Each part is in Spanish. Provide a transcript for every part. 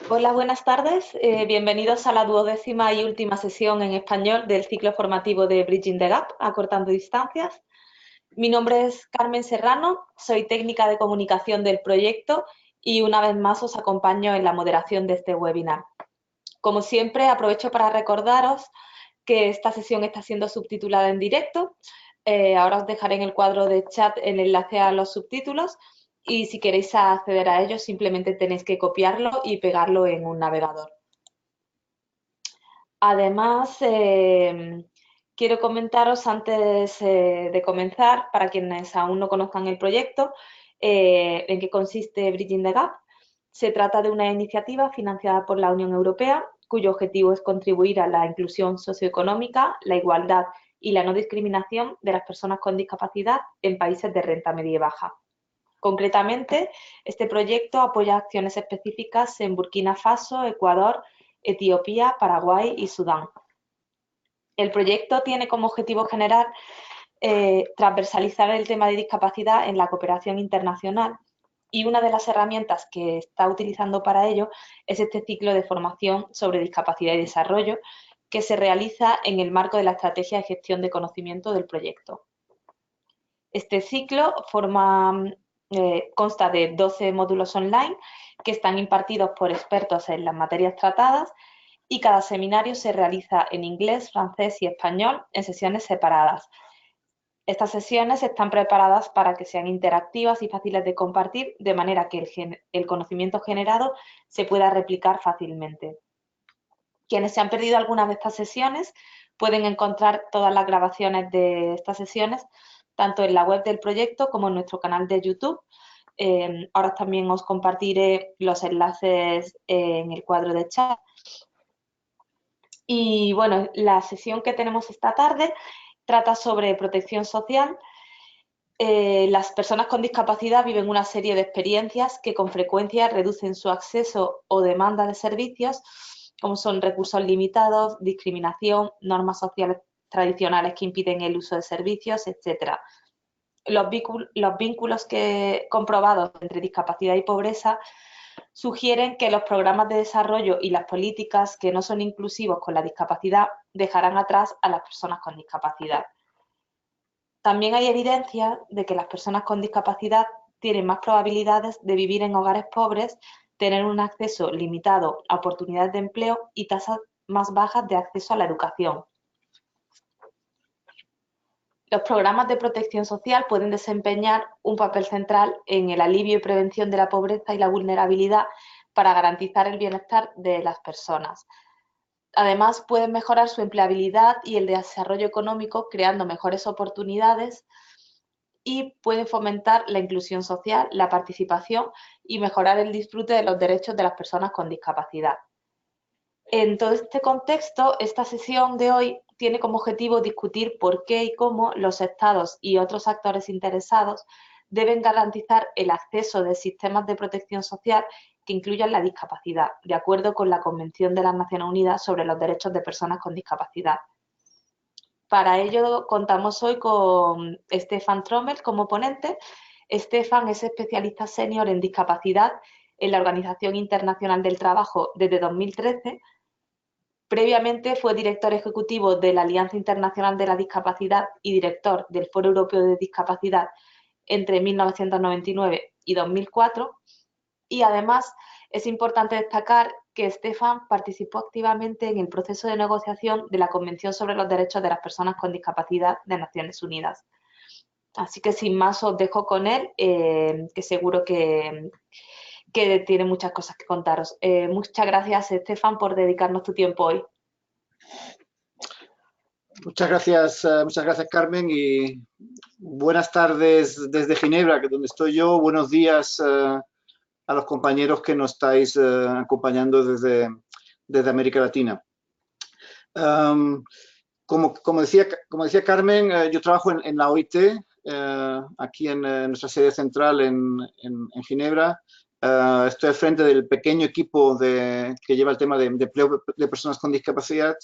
Hola, buenas tardes. Bienvenidos a la 12ª y última sesión en español del ciclo formativo de Bridging the Gap, acortando distancias. Mi nombre es Carmen Serrano, soy técnica de comunicación del proyecto y una vez más os acompaño en la moderación de este webinar. Como siempre, aprovecho para recordaros que esta sesión está siendo subtitulada en directo. Ahora os dejaré en el cuadro de chat el enlace a los subtítulos y si queréis acceder a ellos simplemente tenéis que copiarlo y pegarlo en un navegador. Además, quiero comentaros antes de comenzar, para quienes aún no conozcan el proyecto, en qué consiste Bridging the Gap. Se trata de una iniciativa financiada por la Unión Europea, cuyo objetivo es contribuir a la inclusión socioeconómica, la igualdad y la no discriminación de las personas con discapacidad en países de renta media y baja. Concretamente, este proyecto apoya acciones específicas en Burkina Faso, Ecuador, Etiopía, Paraguay y Sudán. El proyecto tiene como objetivo general transversalizar el tema de discapacidad en la cooperación internacional y una de las herramientas que está utilizando para ello es este ciclo de formación sobre discapacidad y desarrollo que se realiza en el marco de la estrategia de gestión de conocimiento del proyecto. Este ciclo consta de 12 módulos online que están impartidos por expertos en las materias tratadas y cada seminario se realiza en inglés, francés y español en sesiones separadas. Estas sesiones están preparadas para que sean interactivas y fáciles de compartir, de manera que el conocimiento generado se pueda replicar fácilmente. Quienes se han perdido alguna de estas sesiones pueden encontrar todas las grabaciones de estas sesiones tanto en la web del proyecto como en nuestro canal de YouTube. Ahora también os compartiré los enlaces en el cuadro de chat. Y bueno, la sesión que tenemos esta tarde trata sobre protección social. Las personas con discapacidad viven una serie de experiencias que con frecuencia reducen su acceso o demanda de servicios, como son recursos limitados, discriminación, normas sociales tradicionales que impiden el uso de servicios, etc. Los vínculos comprobados entre discapacidad y pobreza sugieren que los programas de desarrollo y las políticas que no son inclusivos con la discapacidad dejarán atrás a las personas con discapacidad. También hay evidencia de que las personas con discapacidad tienen más probabilidades de vivir en hogares pobres, tener un acceso limitado a oportunidades de empleo y tasas más bajas de acceso a la educación. Los programas de protección social pueden desempeñar un papel central en el alivio y prevención de la pobreza y la vulnerabilidad para garantizar el bienestar de las personas. Además, pueden mejorar su empleabilidad y el desarrollo económico creando mejores oportunidades y pueden fomentar la inclusión social, la participación y mejorar el disfrute de los derechos de las personas con discapacidad. En todo este contexto, esta sesión de hoy tiene como objetivo discutir por qué y cómo los Estados y otros actores interesados deben garantizar el acceso de sistemas de protección social que incluyan la discapacidad, de acuerdo con la Convención de las Naciones Unidas sobre los Derechos de Personas con Discapacidad. Para ello contamos hoy con Stefan Trommel como ponente. Stefan es especialista senior en discapacidad en la Organización Internacional del Trabajo desde 2013. Previamente fue director ejecutivo de la Alianza Internacional de la Discapacidad y director del Foro Europeo de Discapacidad entre 1999 y 2004. Y además es importante destacar que Stefan participó activamente en el proceso de negociación de la Convención sobre los Derechos de las Personas con Discapacidad de Naciones Unidas. Así que sin más os dejo con él, que seguro que tiene muchas cosas que contaros. Muchas gracias, Stefan, por dedicarnos tu tiempo hoy. Muchas gracias Carmen, y buenas tardes desde Ginebra, que es donde estoy yo. Buenos días a los compañeros que nos estáis acompañando desde América Latina. Como decía Carmen, yo trabajo en la OIT, aquí en nuestra sede central en Ginebra. Estoy al frente del pequeño equipo que lleva el tema de empleo de personas con discapacidad.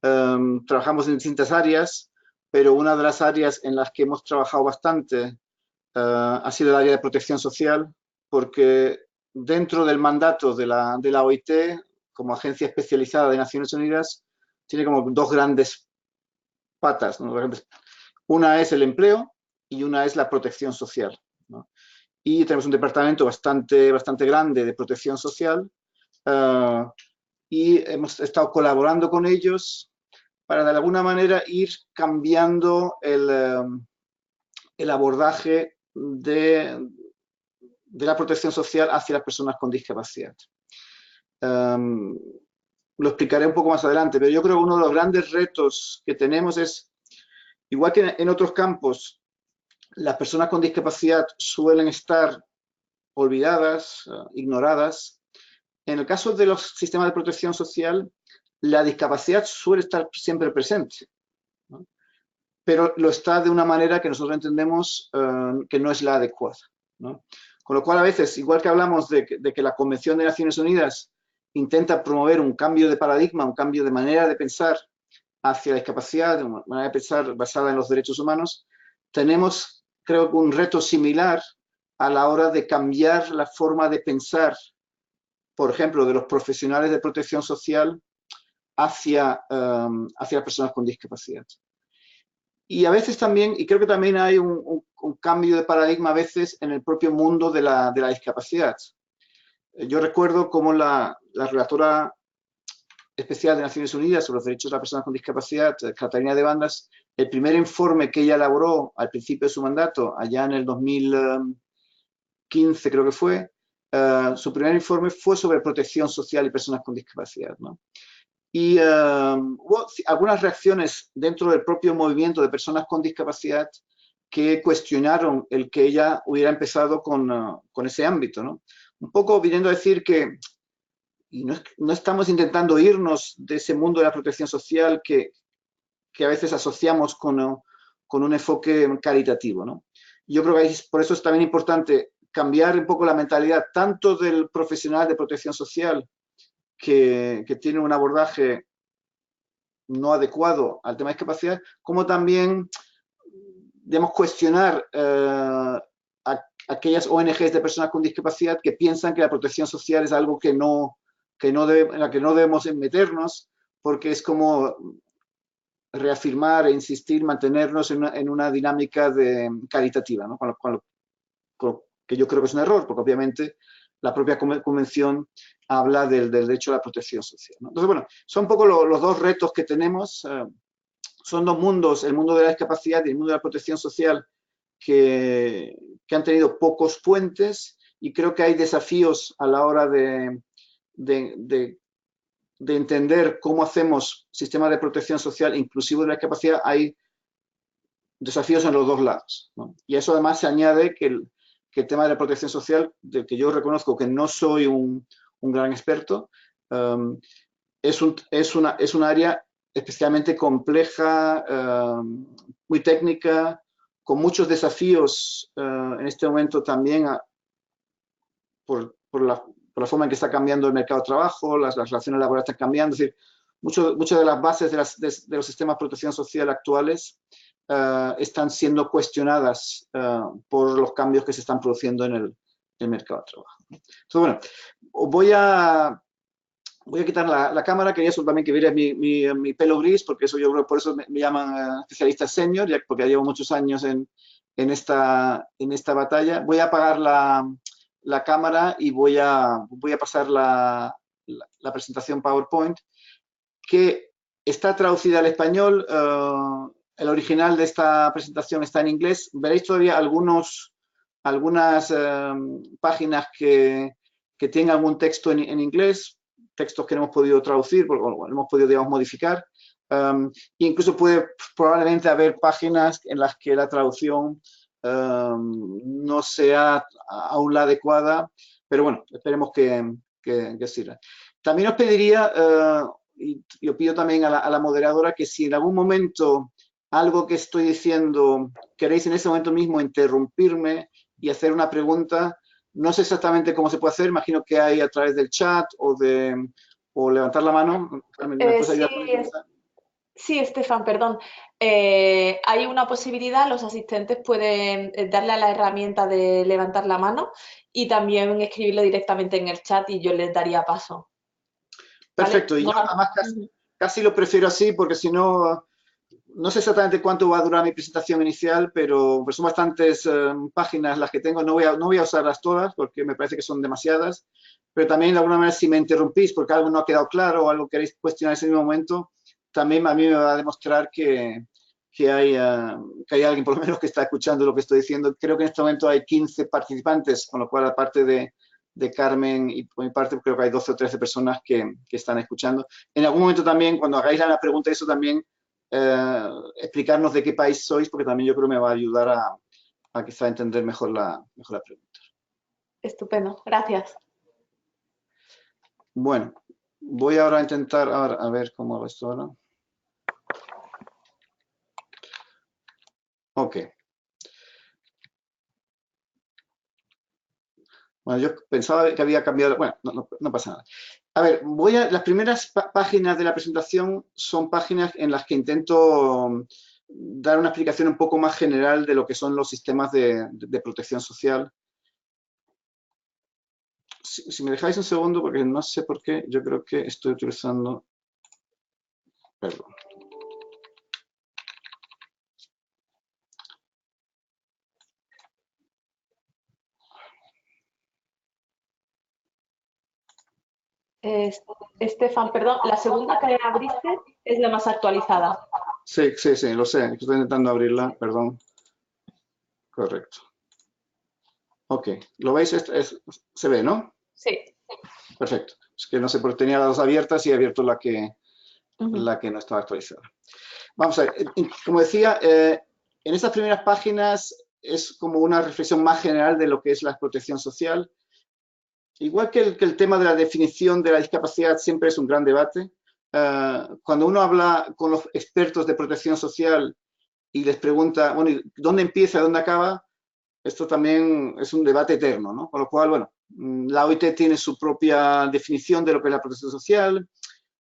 Trabajamos en distintas áreas, pero una de las áreas en las que hemos trabajado bastante ha sido el área de protección social, porque dentro del mandato de la OIT, como agencia especializada de Naciones Unidas, tiene como dos grandes patas, ¿no? Una es el empleo y una es la protección social, ¿no? Y tenemos un departamento bastante grande de protección social, y hemos estado colaborando con ellos para de alguna manera ir cambiando el abordaje de la protección social hacia las personas con discapacidad. Lo explicaré un poco más adelante, pero yo creo que uno de los grandes retos que tenemos es, igual que en otros campos, las personas con discapacidad suelen estar olvidadas, ignoradas. En el caso de los sistemas de protección social, la discapacidad suele estar siempre presente, ¿no? Pero lo está de una manera que nosotros entendemos que no es la adecuada, ¿no? Con lo cual, a veces, igual que hablamos de que la Convención de Naciones Unidas intenta promover un cambio de paradigma, un cambio de manera de pensar hacia la discapacidad, de una manera de pensar basada en los derechos humanos, tenemos, creo que, un reto similar a la hora de cambiar la forma de pensar, por ejemplo, de los profesionales de protección social hacia las personas con discapacidad. Y a veces también, y creo que también hay un cambio de paradigma a veces en el propio mundo de la discapacidad. Yo recuerdo cómo la relatora especial de Naciones Unidas sobre los derechos de las personas con discapacidad, Catalina de Bandas, el primer informe que ella elaboró al principio de su mandato, allá en el 2015 creo que fue, su primer informe fue sobre protección social y personas con discapacidad, ¿no? Y hubo algunas reacciones dentro del propio movimiento de personas con discapacidad que cuestionaron el que ella hubiera empezado con ese ámbito, ¿no? Un poco viniendo a decir que y no estamos intentando irnos de ese mundo de la protección social que a veces asociamos con un enfoque caritativo, ¿no? Yo creo que por eso es también importante cambiar un poco la mentalidad tanto del profesional de protección social que tiene un abordaje no adecuado al tema de discapacidad, como también debemos cuestionar aquellas ONGs de personas con discapacidad que piensan que la protección social es algo en la que no debemos meternos, porque es como reafirmar e insistir, mantenernos en una dinámica caritativa, ¿no? Que yo creo que es un error, porque obviamente la propia convención habla del derecho a la protección social, ¿no? Entonces, bueno, son un poco los dos retos que tenemos. Son dos mundos, el mundo de la discapacidad y el mundo de la protección social, que han tenido pocos puentes, y creo que hay desafíos a la hora de entender cómo hacemos sistemas de protección social inclusivos de la discapacidad. Hay desafíos en los dos lados, ¿no? Y eso además se añade que el tema de la protección social, del que yo reconozco que no soy un gran experto, es un área especialmente compleja, muy técnica, con muchos desafíos en este momento también por la forma en que está cambiando el mercado de trabajo, las relaciones laborales están cambiando. Es decir, muchas de las bases de los sistemas de protección social actuales están siendo cuestionadas por los cambios que se están produciendo en el mercado de trabajo. Entonces, bueno, voy a quitar la cámara. Quería también que vieras mi pelo gris, porque eso yo creo, por eso me llaman especialista senior, porque ya llevo muchos años en esta batalla. Voy a apagar la cámara y voy a pasar la presentación PowerPoint, que está traducida al español. El original de esta presentación está en inglés. Veréis todavía algunas páginas que tienen algún texto en inglés, textos que no hemos podido traducir, o hemos podido, digamos, modificar. Incluso puede probablemente haber páginas en las que la traducción no sea aún la adecuada, pero bueno, esperemos que sirva. También os pediría, y yo pido también a la moderadora, que si en algún momento algo que estoy diciendo queréis en ese momento mismo interrumpirme y hacer una pregunta, no sé exactamente cómo se puede hacer, imagino que hay a través del chat o levantar la mano. Carmen, ¿me puedes ayudar con eso? Sí, Estefan, perdón. Hay una posibilidad, los asistentes pueden darle a la herramienta de levantar la mano y también escribirlo directamente en el chat y yo les daría paso, ¿vale? Perfecto, y yo No, además ujú. casi lo prefiero así porque si no, no sé exactamente cuánto va a durar mi presentación inicial, pero pues son bastantes páginas las que tengo. No voy a usarlas todas porque me parece que son demasiadas, pero también de alguna manera si me interrumpís porque algo no ha quedado claro o algo queréis cuestionar en ese mismo momento, también a mí me va a demostrar que hay alguien por lo menos que está escuchando lo que estoy diciendo. Creo que en este momento hay 15 participantes, con lo cual aparte de Carmen y por mi parte creo que hay 12 o 13 personas que están escuchando. En algún momento también, cuando hagáis la pregunta, eso también explicarnos de qué país sois, porque también yo creo que me va a ayudar a quizá entender mejor la pregunta. Estupendo, gracias. Bueno, voy ahora a intentar, a ver cómo hago esto ahora. Ok. Bueno, yo pensaba que había cambiado, bueno, no pasa nada. A ver, las primeras páginas de la presentación son páginas en las que intento dar una explicación un poco más general de lo que son los sistemas de protección social. Si me dejáis un segundo, porque no sé por qué, yo creo que estoy utilizando, perdón. Es- Estefan, perdón, la segunda que abriste es la más actualizada. Sí, sí, sí, lo sé, estoy intentando abrirla, perdón. Correcto. Ok, ¿lo veis? Se ve, ¿no? Sí. Perfecto. Es que no sé por qué tenía las dos abiertas y he abierto Ujú. la que no estaba actualizada. Vamos a ver, como decía, en estas primeras páginas es como una reflexión más general de lo que es la protección social. Igual que el tema de la definición de la discapacidad siempre es un gran debate. Cuando uno habla con los expertos de protección social y les pregunta, bueno, ¿y dónde empieza y dónde acaba? Esto también es un debate eterno, ¿no? Con lo cual, bueno, la OIT tiene su propia definición de lo que es la protección social,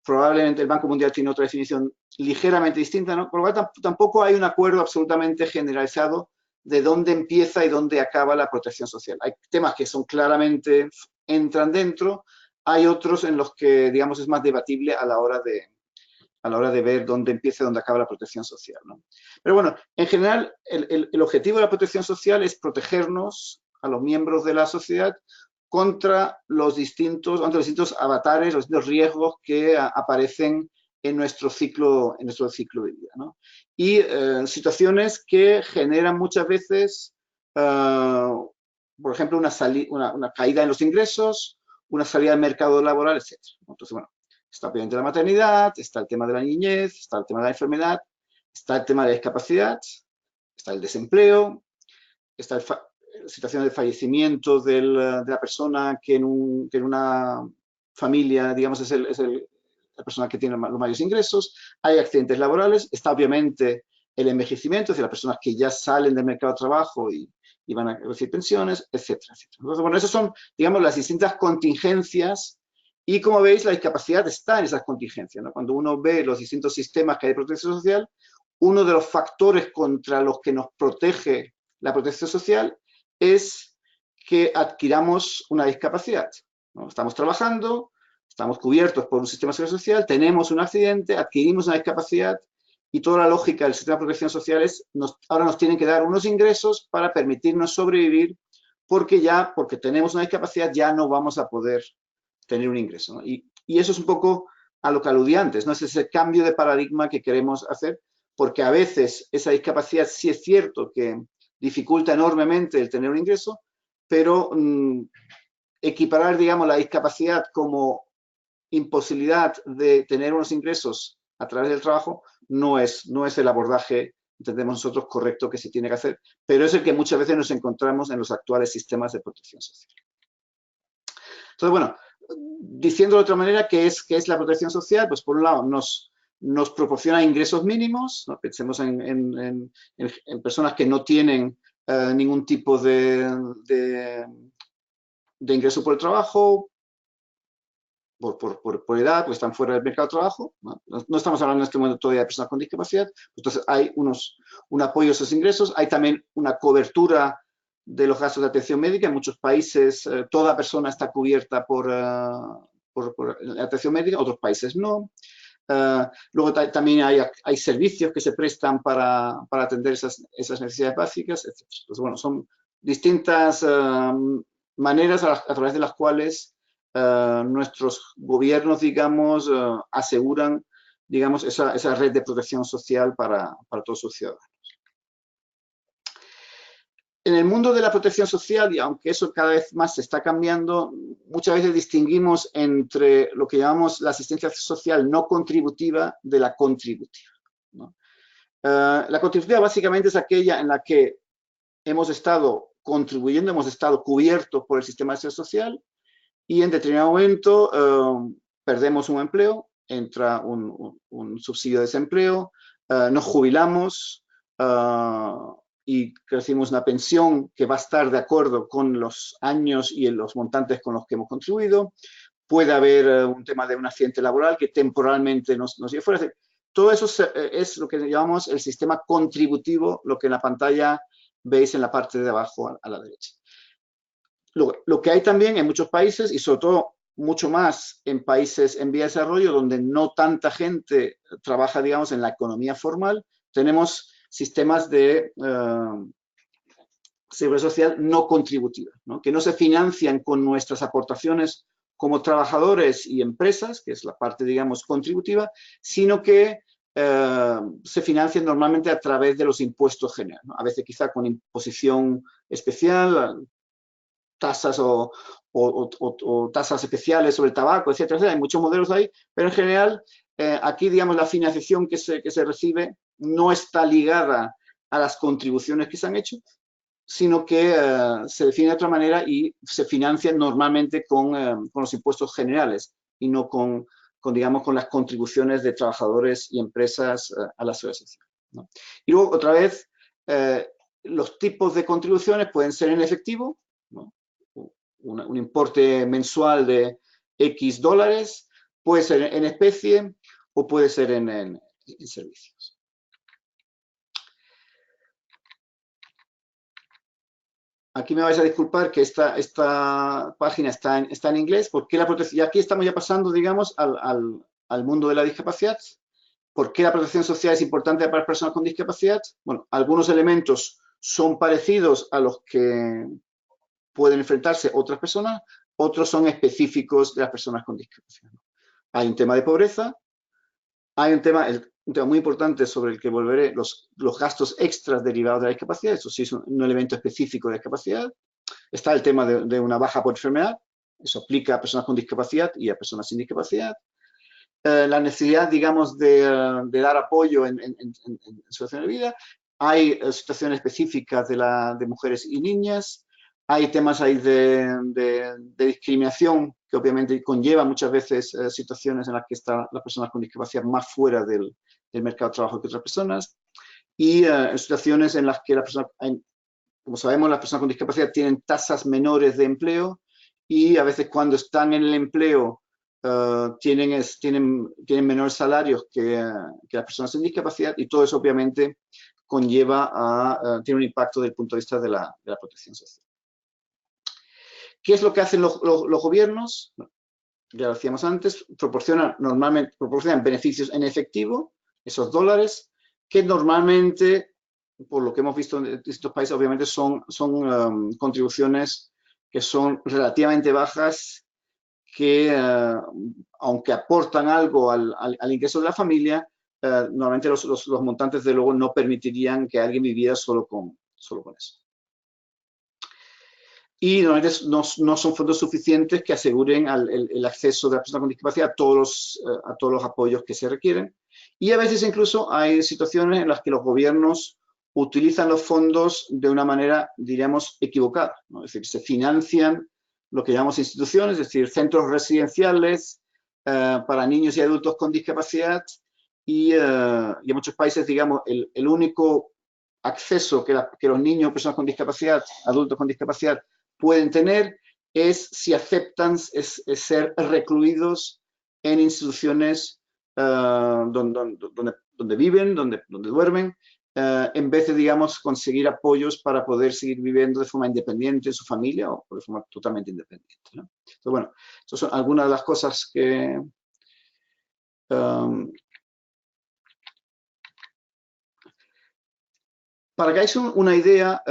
probablemente el Banco Mundial tiene otra definición ligeramente distinta, ¿no? Por lo cual tampoco hay un acuerdo absolutamente generalizado de dónde empieza y dónde acaba la protección social. Hay temas que son claramente entran dentro, hay otros en los que, digamos, es más debatible a la hora de ver dónde empieza y dónde acaba la protección social, ¿no? Pero bueno, en general, el objetivo de la protección social es protegernos a los miembros de la sociedad contra los distintos avatares, los distintos riesgos que aparecen en nuestro ciclo de vida, ¿no? Y situaciones que generan muchas veces, por ejemplo, una caída en los ingresos, una salida al mercado laboral, etc. Entonces, bueno, está obviamente la maternidad, está el tema de la niñez, está el tema de la enfermedad, está el tema de la discapacidad, está el desempleo, está la situación de fallecimiento de la persona que que en una familia, digamos, la persona que tiene los mayores ingresos, hay accidentes laborales, está obviamente el envejecimiento, es decir, las personas que ya salen del mercado de trabajo y van a recibir pensiones, etcétera, etcétera. Entonces, bueno, esas son, digamos, las distintas contingencias y como veis, la discapacidad está en esas contingencias, ¿no? Cuando uno ve los distintos sistemas que hay de protección social, uno de los factores contra los que nos protege la protección social es que adquiramos una discapacidad, ¿no? Estamos trabajando, estamos cubiertos por un sistema de seguridad social, tenemos un accidente, adquirimos una discapacidad y toda la lógica del sistema de protección social es ahora nos tienen que dar unos ingresos para permitirnos sobrevivir porque tenemos una discapacidad ya no vamos a poder tener un ingreso, ¿no? Y eso es un poco a lo que aludí antes, ¿no? Es ese cambio de paradigma que queremos hacer, porque a veces esa discapacidad sí es cierto que dificulta enormemente el tener un ingreso, pero equiparar, digamos, la discapacidad como imposibilidad de tener unos ingresos a través del trabajo no es el abordaje, entendemos nosotros, correcto que se tiene que hacer, pero es el que muchas veces nos encontramos en los actuales sistemas de protección social. Entonces, bueno, diciendo de otra manera, qué es la protección social? Pues por un lado nos proporciona ingresos mínimos, ¿no? Pensemos en personas que no tienen ningún tipo de ingreso por el trabajo, por edad, pues están fuera del mercado de trabajo, ¿no? No estamos hablando en este momento todavía de personas con discapacidad, entonces hay un apoyo a esos ingresos, hay también una cobertura de los gastos de atención médica. En muchos países toda persona está cubierta por la atención médica, otros países no. Luego también hay servicios que se prestan para atender esas necesidades básicas, etc. Entonces, bueno, son distintas maneras a través de las cuales nuestros gobiernos, digamos, aseguran, digamos, esa red de protección social para todos sus ciudadanos. En el mundo de la protección social, y aunque eso cada vez más se está cambiando, muchas veces distinguimos entre lo que llamamos la asistencia social no contributiva de la contributiva, ¿no? La contributiva básicamente es aquella en la que hemos estado contribuyendo, hemos estado cubiertos por el sistema de seguridad social y en determinado momento perdemos un empleo, entra un subsidio de desempleo, nos jubilamos, y recibimos una pensión que va a estar de acuerdo con los años y los montantes con los que hemos contribuido. Puede haber un tema de un accidente laboral que temporalmente nos lleve fuera. Todo eso es lo que llamamos el sistema contributivo, lo que en la pantalla veis en la parte de abajo a la derecha. Lo que hay también en muchos países, y sobre todo mucho más en países en vía de desarrollo, donde no tanta gente trabaja, digamos, en la economía formal, tenemos sistemas de seguridad social no contributiva, ¿no? Que no se financian con nuestras aportaciones como trabajadores y empresas, que es la parte, digamos, contributiva, sino que se financian normalmente a través de los impuestos generales, ¿no? A veces quizá con imposición especial, tasas o tasas especiales sobre el tabaco, etcétera, etcétera. Hay muchos modelos ahí, pero en general aquí, digamos, la financiación que se recibe no está ligada a las contribuciones que se han hecho, sino que se define de otra manera y se financia normalmente con los impuestos generales y no digamos, con las contribuciones de trabajadores y empresas a la seguridad social, ¿no? Y luego, otra vez, los tipos de contribuciones pueden ser en efectivo, ¿no? Un importe mensual de X dólares, puede ser en especie o puede ser en servicios. Aquí me vais a disculpar que esta página está en inglés, porque la protección, y aquí estamos ya pasando, digamos, al mundo de la discapacidad. ¿Por qué la protección social es importante para las personas con discapacidad? Bueno, algunos elementos son parecidos a los que pueden enfrentarse otras personas, otros son específicos de las personas con discapacidad. Hay un tema de pobreza, hay un tema muy importante sobre el que volveré, los gastos extras derivados de la discapacidad, eso sí es un elemento específico de discapacidad. Está el tema de una baja por enfermedad, eso aplica a personas con discapacidad y a personas sin discapacidad. La necesidad, digamos, de dar apoyo en situaciones de vida. Hay situaciones específicas de mujeres y niñas. Hay temas ahí de discriminación que obviamente conlleva muchas veces situaciones en las que están las personas con discapacidad más fuera del mercado de trabajo que otras personas. Y situaciones en las que como sabemos, las personas con discapacidad tienen tasas menores de empleo y a veces cuando están en el empleo tienen menores salarios que las personas sin discapacidad, y todo eso obviamente tiene un impacto desde el punto de vista de la protección social. ¿Qué es lo que hacen los gobiernos? Ya lo decíamos antes, proporcionan beneficios en efectivo, esos dólares, que normalmente, por lo que hemos visto en estos países, obviamente son contribuciones que son relativamente bajas, que aunque aportan algo al ingreso de la familia, normalmente los montantes de luego no permitirían que alguien viviera solo con eso. Y normalmente no son fondos suficientes que aseguren el acceso de la persona con discapacidad a todos los apoyos que se requieren. Y a veces incluso hay situaciones en las que los gobiernos utilizan los fondos de una manera, diríamos, equivocada, ¿no? Es decir, se financian lo que llamamos instituciones, es decir, centros residenciales para niños y adultos con discapacidad, y en muchos países, digamos, el único acceso que los niños o personas con discapacidad, adultos con discapacidad, pueden tener es si aceptan ser recluidos en instituciones donde viven, donde duermen, en vez de, digamos, conseguir apoyos para poder seguir viviendo de forma independiente en su familia o de forma totalmente independiente, ¿no? Entonces, bueno, estas son algunas de las cosas que para que hagáis una idea,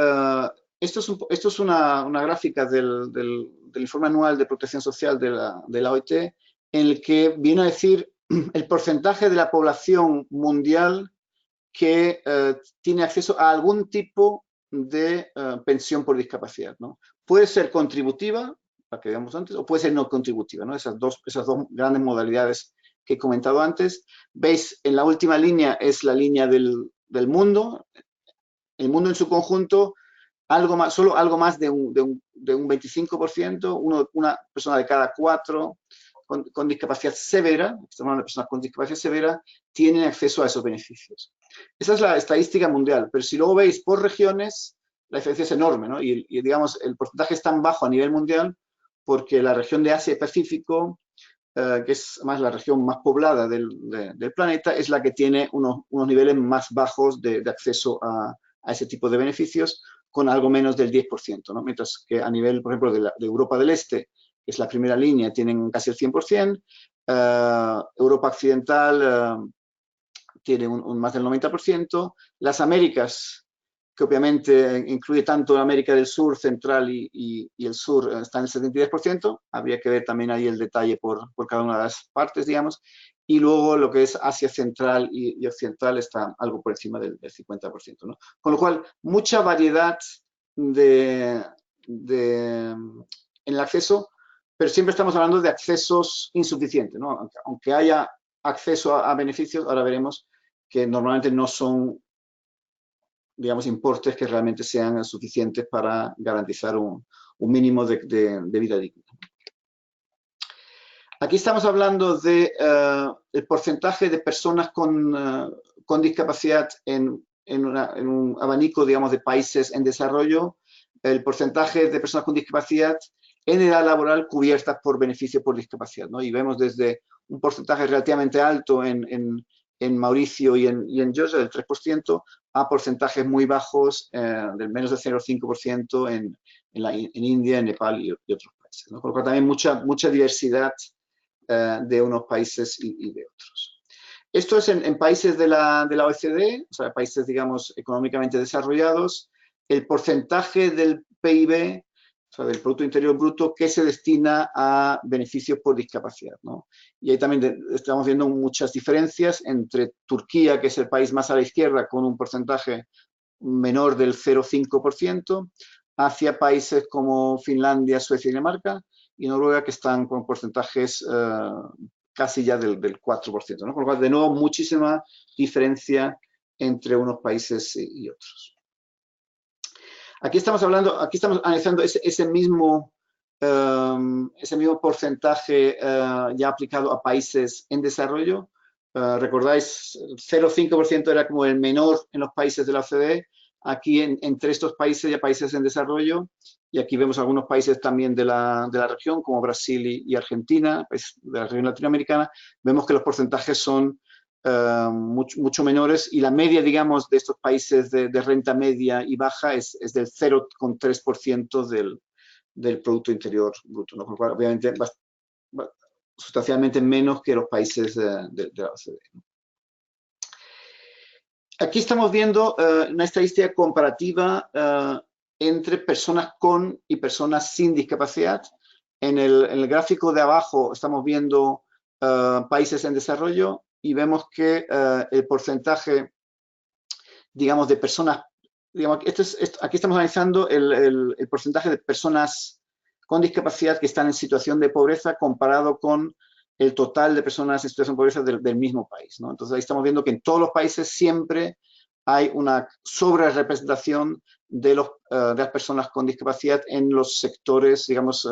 esto es una gráfica del informe anual de protección social de la OIT, en el que viene a decir el porcentaje de la población mundial que tiene acceso a algún tipo de pensión por discapacidad, ¿no? Puede ser contributiva, la que veíamos antes, o puede ser no contributiva, ¿no? Esas dos grandes modalidades que he comentado antes. Veis, en la última línea es la línea del mundo. El mundo en su conjunto, solo algo más de un 25%, una persona de cada 4 con discapacidad severa, estamos hablando de personas con discapacidad severa, tienen acceso a esos beneficios. Esa es la estadística mundial, pero si luego veis por regiones, la diferencia es enorme, ¿no? Y digamos, el porcentaje es tan bajo a nivel mundial porque la región de Asia y Pacífico, que es más la región más poblada del planeta, es la que tiene unos niveles más bajos de acceso a ese tipo de beneficios, con algo menos del 10%, ¿no? Mientras que a nivel, por ejemplo, de Europa del Este, que es la primera línea, tienen casi el 100%, Europa Occidental tiene más del 90%, las Américas, que obviamente incluye tanto América del Sur, Central y el Sur, está en el 73%, habría que ver también ahí el detalle por cada una de las partes, digamos, y luego lo que es Asia Central y Occidental está algo por encima del 50%, ¿no? Con lo cual, mucha variedad en el acceso, pero siempre estamos hablando de accesos insuficientes, ¿no? Aunque haya acceso a beneficios, ahora veremos que normalmente no son, digamos, importes que realmente sean suficientes para garantizar un mínimo de vida digna. Aquí estamos hablando de el porcentaje de personas con discapacidad en un abanico, digamos, de países en desarrollo, el porcentaje de personas con discapacidad en edad laboral cubiertas por beneficio por discapacidad, ¿no? Y vemos desde un porcentaje relativamente alto en Mauricio y en Georgia, del 3%, a porcentajes muy bajos, del menos del 0,5% en India, en Nepal y otros países, ¿no? Con lo cual también mucha diversidad de unos países y de otros. Esto es en países de la OECD, o sea, países, digamos, económicamente desarrollados, el porcentaje del PIB, o sea, del Producto Interior Bruto, que se destina a beneficios por discapacidad, ¿no? Y ahí también estamos viendo muchas diferencias entre Turquía, que es el país más a la izquierda, con un porcentaje menor del 0,5%, hacia países como Finlandia, Suecia y Dinamarca, y Noruega, que están con porcentajes casi ya del 4%, ¿no? Con lo cual, de nuevo, muchísima diferencia entre unos países y otros. Aquí estamos analizando ese mismo porcentaje ya aplicado a países en desarrollo. Recordáis, 0,5% era como el menor en los países de la OCDE. Aquí entre estos países y países en desarrollo, y aquí vemos algunos países también de la región, como Brasil y Argentina, países de la región latinoamericana, vemos que los porcentajes son mucho menores, y la media, digamos, de estos países de renta media y baja es del 0,3% del Producto Interior Bruto, ¿no? Con lo cual, obviamente, sustancialmente menos que los países de la OCDE. Aquí estamos viendo una estadística comparativa entre personas con y personas sin discapacidad. En el gráfico de abajo estamos viendo países en desarrollo y vemos que el porcentaje, digamos, de personas, digamos, aquí estamos analizando el porcentaje de personas con discapacidad que están en situación de pobreza comparado con el total de personas en situación de pobreza del mismo país, ¿no? Entonces ahí estamos viendo que en todos los países siempre hay una sobrerepresentación de las personas con discapacidad en los sectores, digamos,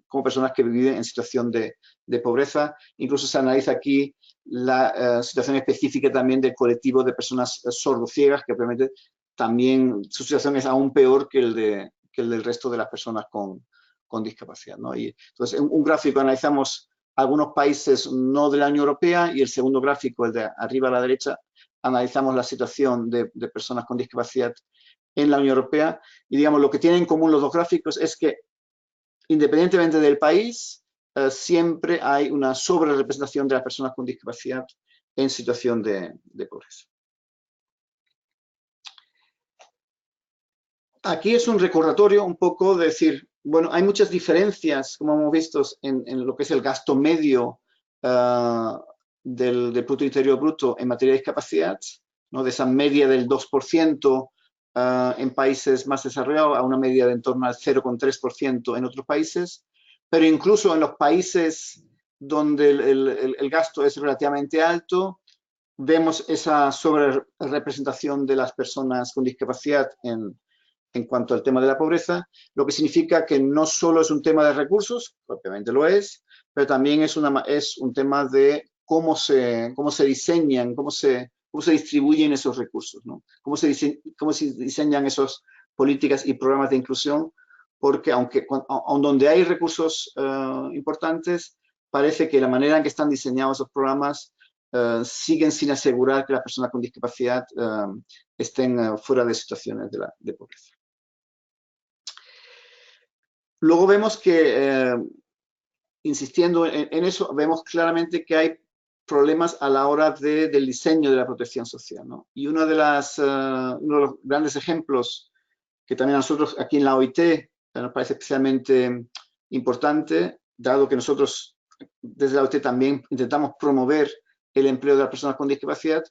como personas que viven en situación de pobreza. Incluso se analiza aquí la situación específica también del colectivo de personas sordociegas, que obviamente también su situación es aún peor que el del resto de las personas con con discapacidad, ¿no? Y entonces, en un gráfico analizamos algunos países no de la Unión Europea y el segundo gráfico, el de arriba a la derecha, analizamos la situación de personas con discapacidad en la Unión Europea. Y, digamos, lo que tienen en común los dos gráficos es que, independientemente del país, siempre hay una sobrerepresentación de las personas con discapacidad en situación de pobreza. Aquí es un recordatorio un poco de decir, bueno, hay muchas diferencias, como hemos visto, en lo que es el gasto medio del Producto Interior Bruto en materia de discapacidad, ¿no? De esa media del 2% en países más desarrollados a una media de en torno al 0,3% en otros países, pero incluso en los países donde el gasto es relativamente alto, vemos esa sobrerepresentación de las personas con discapacidad en cuanto al tema de la pobreza, lo que significa que no solo es un tema de recursos, obviamente lo es, pero también es un tema de cómo se diseñan, cómo se distribuyen esos recursos, ¿no? Cómo se diseñan esas políticas y programas de inclusión, porque aunque donde hay recursos importantes, parece que la manera en que están diseñados esos programas siguen sin asegurar que las personas con discapacidad estén fuera de situaciones de pobreza. Luego vemos que, insistiendo en eso, vemos claramente que hay problemas a la hora del diseño de la protección social, ¿no? Y uno de los grandes ejemplos que también a nosotros aquí en la OIT nos parece especialmente importante, dado que nosotros desde la OIT también intentamos promover el empleo de las personas con discapacidad,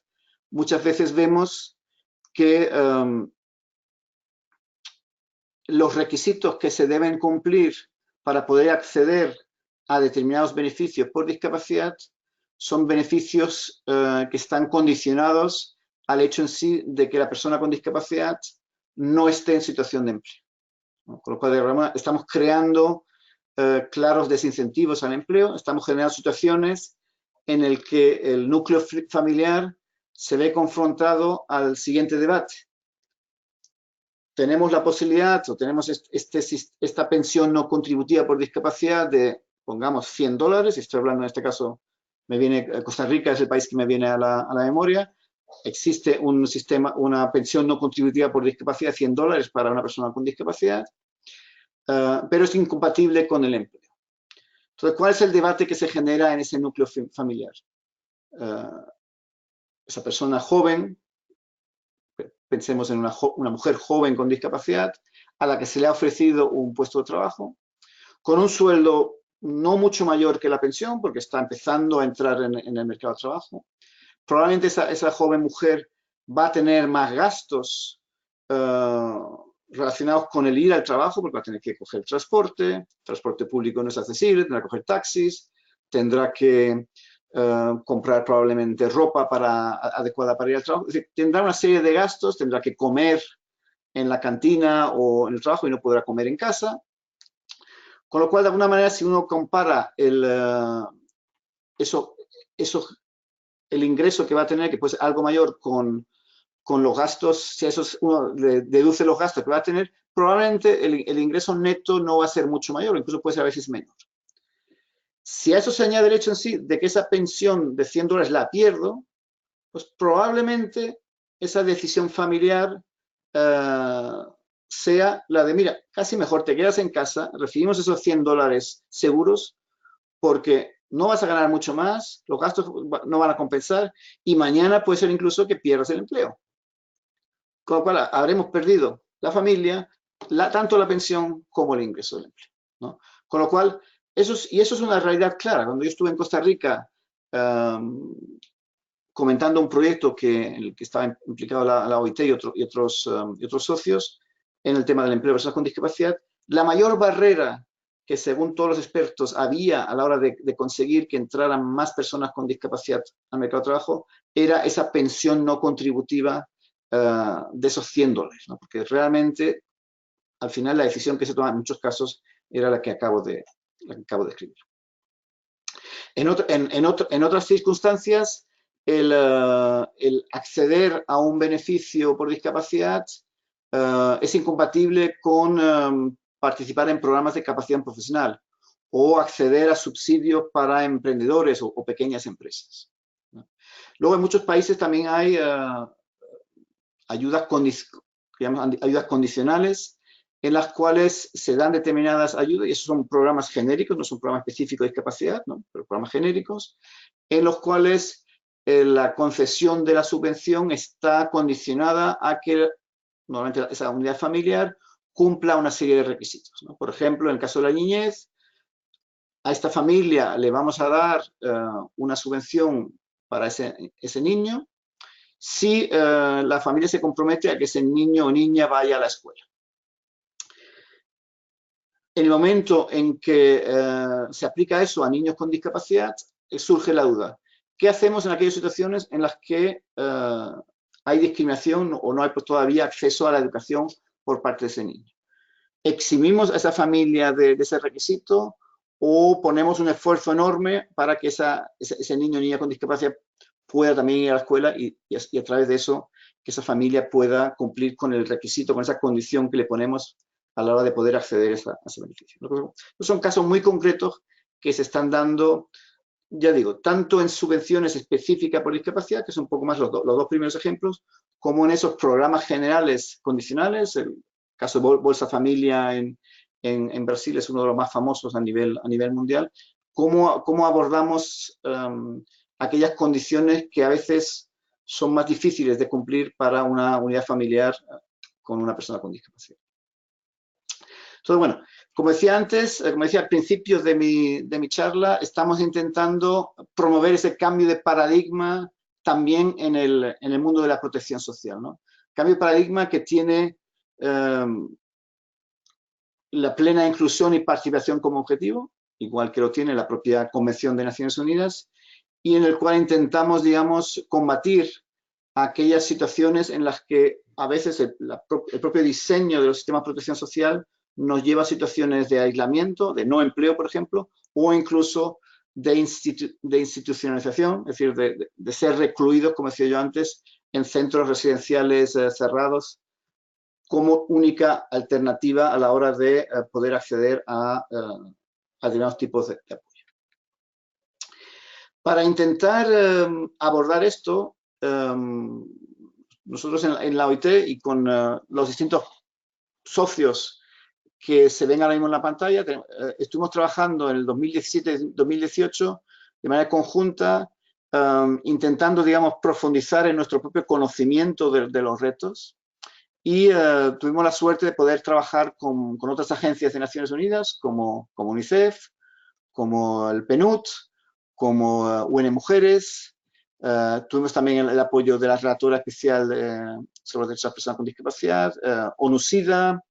muchas veces vemos que los requisitos que se deben cumplir para poder acceder a determinados beneficios por discapacidad son beneficios que están condicionados al hecho en sí de que la persona con discapacidad no esté en situación de empleo, ¿no? Con lo cual estamos creando claros desincentivos al empleo, estamos generando situaciones en las que el núcleo familiar se ve confrontado al siguiente debate. Tenemos la posibilidad o tenemos esta pensión no contributiva por discapacidad de, pongamos, $100, estoy hablando en este caso, Costa Rica es el país que me viene a la memoria, existe un sistema, una pensión no contributiva por discapacidad, $100 para una persona con discapacidad, pero es incompatible con el empleo. Entonces, ¿cuál es el debate que se genera en ese núcleo familiar? Esa persona joven, pensemos en una mujer joven con discapacidad, a la que se le ha ofrecido un puesto de trabajo, con un sueldo no mucho mayor que la pensión, porque está empezando a entrar en el mercado de trabajo. Probablemente esa joven mujer va a tener más gastos relacionados con el ir al trabajo, porque va a tener que coger transporte público no es accesible, tendrá que coger taxis, tendrá que comprar probablemente ropa adecuada para ir al trabajo. Es decir, tendrá una serie de gastos, tendrá que comer en la cantina o en el trabajo y no podrá comer en casa. Con lo cual, de alguna manera, si uno compara el ingreso que va a tener, que puede ser algo mayor con los gastos, si a esos uno le deduce los gastos que va a tener, probablemente el ingreso neto no va a ser mucho mayor, incluso puede ser a veces menor. Si a eso se añade el hecho en sí de que esa pensión de $100 la pierdo, pues probablemente esa decisión familiar sea la de, mira, casi mejor te quedas en casa, recibimos esos $100 seguros, porque no vas a ganar mucho más, los gastos no van a compensar, y mañana puede ser incluso que pierdas el empleo. Con lo cual habremos perdido la familia, tanto la pensión como el ingreso del empleo, ¿no? Con lo cual, eso es una realidad clara. Cuando yo estuve en Costa Rica comentando un proyecto en el que estaba implicado la OIT y otros socios en el tema del empleo de personas con discapacidad, la mayor barrera que según todos los expertos había a la hora de conseguir que entraran más personas con discapacidad al mercado de trabajo era esa pensión no contributiva de esos $100, ¿no? Porque realmente al final la decisión que se toma en muchos casos era la que acabo de escribir. En otras circunstancias, el acceder a un beneficio por discapacidad es incompatible con participar en programas de capacitación profesional o acceder a subsidios para emprendedores o pequeñas empresas, ¿no? Luego, en muchos países también hay ayudas condicionales en las cuales se dan determinadas ayudas, y esos son programas genéricos, no son programas específicos de discapacidad, ¿no? Pero programas genéricos, en los cuales la concesión de la subvención está condicionada a que normalmente esa unidad familiar cumpla una serie de requisitos, ¿no? Por ejemplo, en el caso de la niñez, a esta familia le vamos a dar una subvención para ese niño si la familia se compromete a que ese niño o niña vaya a la escuela. En el momento en que se aplica eso a niños con discapacidad, surge la duda. ¿Qué hacemos en aquellas situaciones en las que hay discriminación o no hay todavía acceso a la educación por parte de ese niño? ¿Eximimos a esa familia de ese requisito o ponemos un esfuerzo enorme para que ese niño o niña con discapacidad pueda también ir a la escuela y a través de eso que esa familia pueda cumplir con el requisito, con esa condición que le ponemos a la hora de poder acceder a ese beneficio? Son casos muy concretos que se están dando, ya digo, tanto en subvenciones específicas por discapacidad, que son un poco más los dos primeros ejemplos, como en esos programas generales condicionales. El caso de Bolsa Familia en Brasil es uno de los más famosos a nivel mundial. ¿Cómo abordamos aquellas condiciones que a veces son más difíciles de cumplir para una unidad familiar con una persona con discapacidad? Entonces, bueno, como decía antes, como decía al principio de mi charla, estamos intentando promover ese cambio de paradigma también en el mundo de la protección social, ¿no? Cambio de paradigma que tiene la plena inclusión y participación como objetivo, igual que lo tiene la propia Convención de Naciones Unidas, y en el cual intentamos, digamos, combatir aquellas situaciones en las que a veces el propio diseño de los sistemas de protección social nos lleva a situaciones de aislamiento, de no empleo, por ejemplo, o incluso de institucionalización, es decir, de ser recluidos, como decía yo antes, en centros residenciales cerrados, como única alternativa a la hora de poder acceder a determinados tipos de apoyo. Para intentar abordar esto, nosotros en la OIT y con los distintos socios que se ven ahora mismo en la pantalla, estuvimos trabajando en el 2017-2018 de manera conjunta, intentando, digamos, profundizar en nuestro propio conocimiento de los retos, y tuvimos la suerte de poder trabajar con otras agencias de Naciones Unidas como UNICEF, como el PNUD, como UN Mujeres. Tuvimos también el apoyo de la relatora especial sobre los derechos de las personas con discapacidad, ONU-SIDA,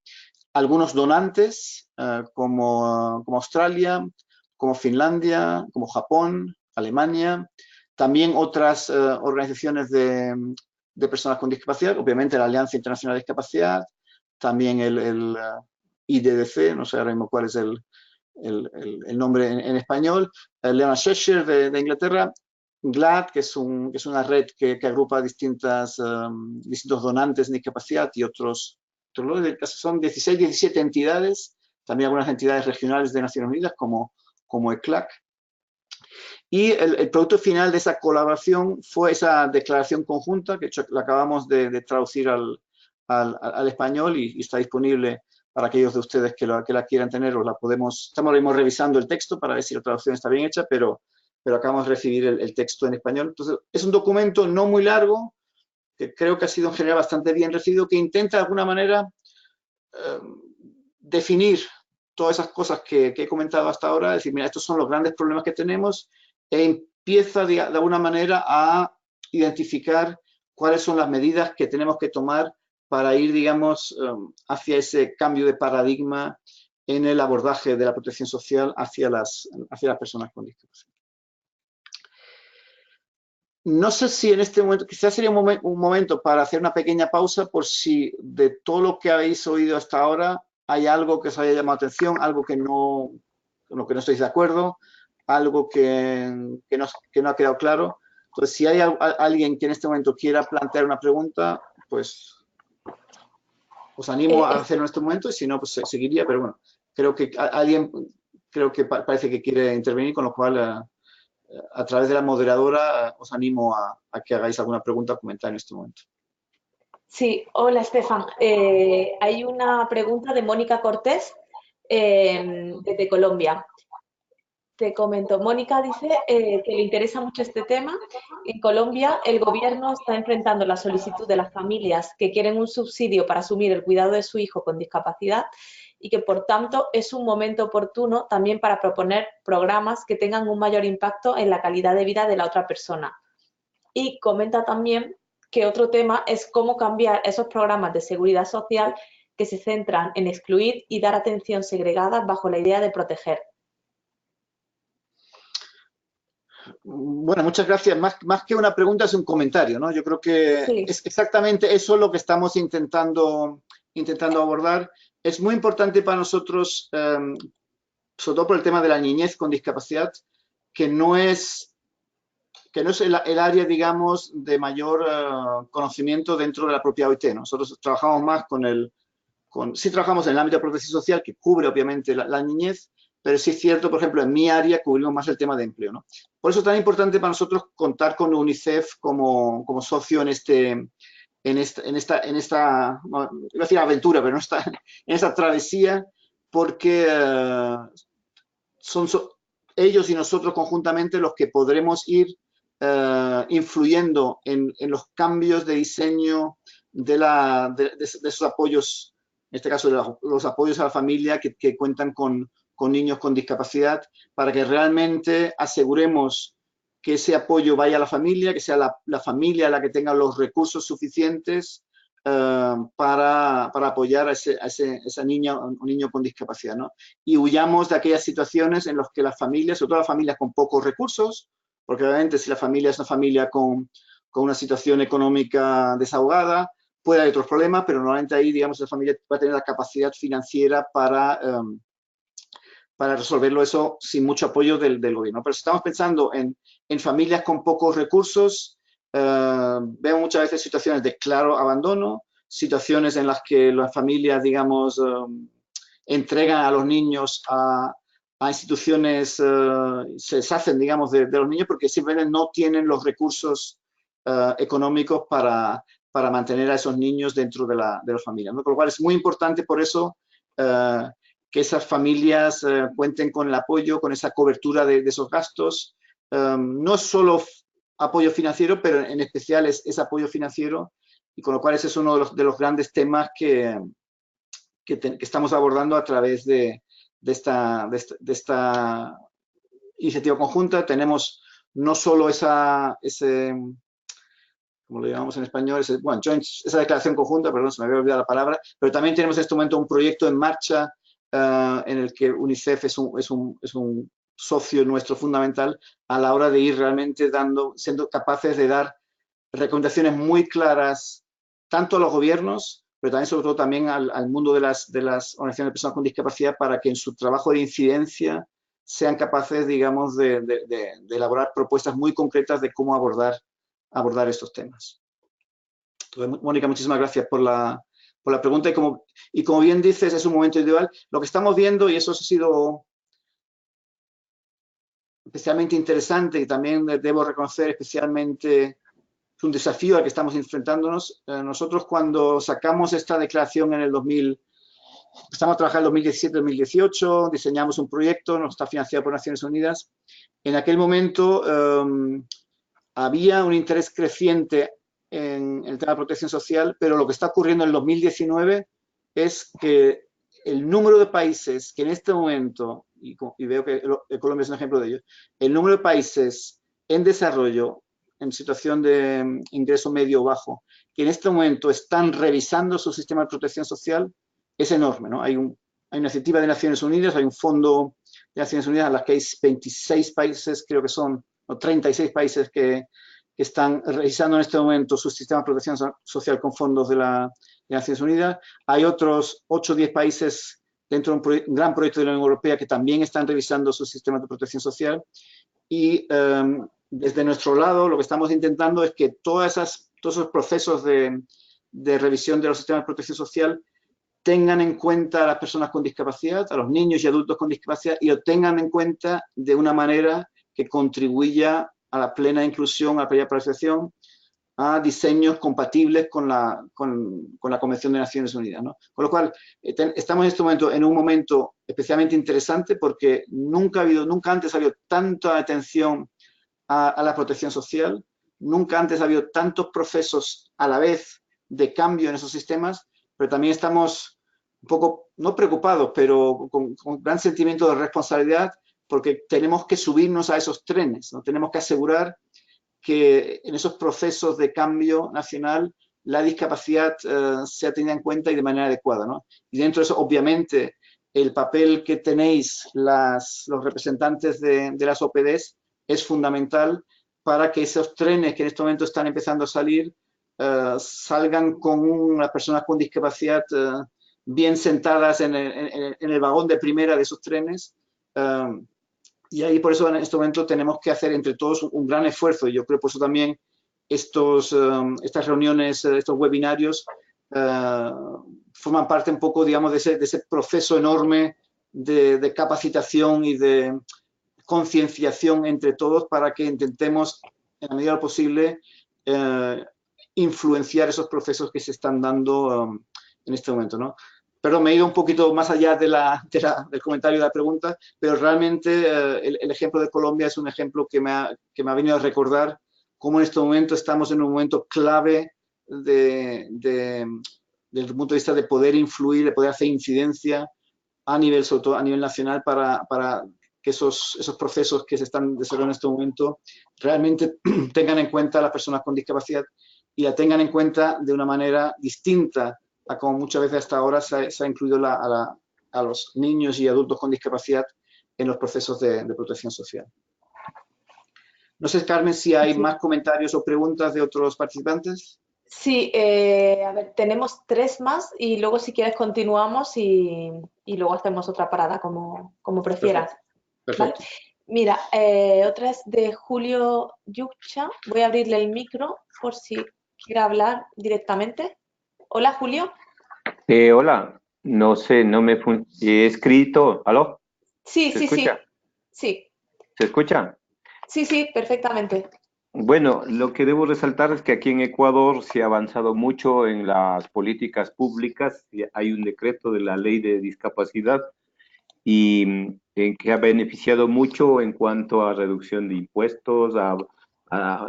algunos donantes como Australia, como Finlandia, como Japón, Alemania, también otras organizaciones de personas con discapacidad, obviamente la Alianza Internacional de Discapacidad, también el IDDC, no sé ahora mismo cuál es el nombre en español, Leona Cheshire de Inglaterra, GLAD, que es una red que agrupa distintos donantes de discapacidad y otros, son 16, 17 entidades, también algunas entidades regionales de Naciones Unidas como ECLAC. Y el producto final de esa colaboración fue esa declaración conjunta, que la acabamos de traducir al español y está disponible para aquellos de ustedes que la quieran tener. Estamos ahora mismo revisando el texto para ver si la traducción está bien hecha, pero acabamos de recibir el texto en español. Entonces, es un documento no muy largo, que creo que ha sido en general bastante bien recibido, que intenta de alguna manera definir todas esas cosas que he comentado hasta ahora, decir, mira, estos son los grandes problemas que tenemos, e empieza de alguna manera a identificar cuáles son las medidas que tenemos que tomar para ir, digamos, hacia ese cambio de paradigma en el abordaje de la protección social hacia las personas con discapacidad. No sé si en este momento, quizás sería un momento para hacer una pequeña pausa por si de todo lo que habéis oído hasta ahora hay algo que os haya llamado la atención, algo con lo que no estáis de acuerdo, algo que no ha quedado claro. Entonces, si hay alguien que en este momento quiera plantear una pregunta, pues os animo a hacerlo en este momento, y si no, pues seguiría, pero bueno, creo que alguien parece que quiere intervenir, con lo cual a través de la moderadora os animo a que hagáis alguna pregunta o comentario en este momento. Sí, hola Estefan. Hay una pregunta de Mónica Cortés desde Colombia. Te comento, Mónica dice que le interesa mucho este tema. En Colombia, el gobierno está enfrentando la solicitud de las familias que quieren un subsidio para asumir el cuidado de su hijo con discapacidad y que, por tanto, es un momento oportuno también para proponer programas que tengan un mayor impacto en la calidad de vida de la otra persona. Y comenta también que otro tema es cómo cambiar esos programas de seguridad social que se centran en excluir y dar atención segregada bajo la idea de proteger. Bueno, muchas gracias. Más que una pregunta es un comentario, ¿no? Yo creo que Sí, es exactamente eso lo que estamos intentando abordar. Es muy importante para nosotros, sobre todo por el tema de la niñez con discapacidad, que no es el área, digamos, de mayor conocimiento dentro de la propia OIT, ¿no? Nosotros trabajamos más sí trabajamos en el ámbito de protección social, que cubre obviamente la niñez, pero sí es cierto, por ejemplo, en mi área cubrimos más el tema de empleo, ¿no? Por eso es tan importante para nosotros contar con UNICEF como socio en esta, no, iba a decir aventura, pero no está, en esta travesía, porque son ellos y nosotros conjuntamente los que podremos ir influyendo en los cambios de diseño de esos apoyos, en este caso de los apoyos a la familia que cuentan con niños con discapacidad, para que realmente aseguremos que ese apoyo vaya a la familia, que sea la familia la que tenga los recursos suficientes para apoyar a esa niña o niño con discapacidad, ¿no? Y huyamos de aquellas situaciones en las que las familias, sobre todo las familias con pocos recursos, porque obviamente si la familia es una familia con una situación económica desahogada, puede haber otros problemas, pero normalmente ahí, digamos, la familia va a tener la capacidad financiera para resolverlo eso sin mucho apoyo del gobierno. Pero si estamos pensando en familias con pocos recursos, vemos muchas veces situaciones de claro abandono, situaciones en las que las familias, digamos, entregan a los niños a instituciones, se deshacen, digamos, de los niños porque simplemente no tienen los recursos económicos para mantener a esos niños dentro de la familia, ¿no? Con lo cual es muy importante por eso que esas familias cuenten con el apoyo, con esa cobertura de esos gastos. No es solo apoyo financiero, pero en especial es apoyo financiero, y con lo cual ese es uno de los grandes temas que estamos abordando a través de esta iniciativa conjunta. Tenemos no solo como lo llamamos en español, esa declaración conjunta, perdón, se me había olvidado la palabra, pero también tenemos en este momento un proyecto en marcha en el que UNICEF es un socio nuestro fundamental a la hora de ir realmente siendo capaces de dar recomendaciones muy claras tanto a los gobiernos, pero también sobre todo también al mundo de las organizaciones de personas con discapacidad, para que en su trabajo de incidencia sean capaces, digamos, de elaborar propuestas muy concretas de cómo abordar estos temas. Entonces, Mónica, muchísimas gracias por la pregunta, y como bien dices, es un momento ideal. Lo que estamos viendo, y eso ha sido especialmente interesante, y también debo reconocer especialmente es un desafío al que estamos enfrentándonos. Nosotros, cuando sacamos esta declaración en el empezamos a trabajar en el 2017-2018, diseñamos un proyecto, nos está financiado por Naciones Unidas. En aquel momento había un interés creciente en el tema de protección social, pero lo que está ocurriendo en el 2019 es que el número de países que en este momento, y veo que Colombia es un ejemplo de ello, el número de países en desarrollo, en situación de ingreso medio o bajo, que en este momento están revisando su sistema de protección social, es enorme, ¿no? Hay una iniciativa de Naciones Unidas, hay un fondo de Naciones Unidas en las que hay 26 países, creo que son, o 36 países que están revisando en este momento su sistema de protección social con fondos de Naciones Unidas. Hay otros 8 o 10 países dentro de un gran proyecto de la Unión Europea que también están revisando sus sistemas de protección social. Y desde nuestro lado lo que estamos intentando es que todos esos procesos de revisión de los sistemas de protección social tengan en cuenta a las personas con discapacidad, a los niños y adultos con discapacidad, y lo tengan en cuenta de una manera que contribuya a la plena inclusión, a la plena participación, a diseños compatibles con la Convención de Naciones Unidas, ¿no? Con lo cual, estamos en este momento en un momento especialmente interesante porque nunca antes ha habido tanta atención a la protección social, nunca antes ha habido tantos procesos a la vez de cambio en esos sistemas, pero también estamos un poco, no preocupados, pero con gran sentimiento de responsabilidad porque tenemos que subirnos a esos trenes, ¿no? Tenemos que asegurar que en esos procesos de cambio nacional la discapacidad sea tenida en cuenta y de manera adecuada, ¿no? Y dentro de eso, obviamente, el papel que tenéis los representantes de las OPDs es fundamental para que esos trenes que en este momento están empezando a salir salgan con las personas con discapacidad bien sentadas en el vagón de primera de esos trenes. Y ahí por eso en este momento tenemos que hacer entre todos un gran esfuerzo. Y yo creo por eso también estas reuniones, estos webinarios, forman parte un poco, digamos, de ese proceso enorme de capacitación y de concienciación entre todos para que intentemos, en la medida de lo posible, influenciar esos procesos que se están dando en este momento, ¿no? Perdón, me he ido un poquito más allá del comentario de la pregunta, pero realmente el ejemplo de Colombia es un ejemplo que me ha venido a recordar cómo en este momento estamos en un momento clave desde el punto de vista de poder influir, de poder hacer incidencia a nivel, sobre todo a nivel nacional, para que esos procesos que se están desarrollando en este momento realmente tengan en cuenta a las personas con discapacidad y la tengan en cuenta de una manera distinta a como muchas veces hasta ahora se ha incluido a los niños y adultos con discapacidad en los procesos de protección social. No sé, Carmen, si hay más comentarios o preguntas de otros participantes. Sí, a ver, tenemos 3 más y luego si quieres continuamos y luego hacemos otra parada como prefieras. Perfecto. ¿Vale? Mira, otra es de Julio Yucha. Voy a abrirle el micro por si quiere hablar directamente. Hola, Julio. Hola, no sé, he escrito, ¿aló? Sí, ¿Se sí, sí. escucha? Sí, ¿Se escucha? sí, sí, perfectamente. Bueno, lo que debo resaltar es que aquí en Ecuador se ha avanzado mucho en las políticas públicas. Y hay un decreto de la ley de discapacidad y que ha beneficiado mucho en cuanto a reducción de impuestos, a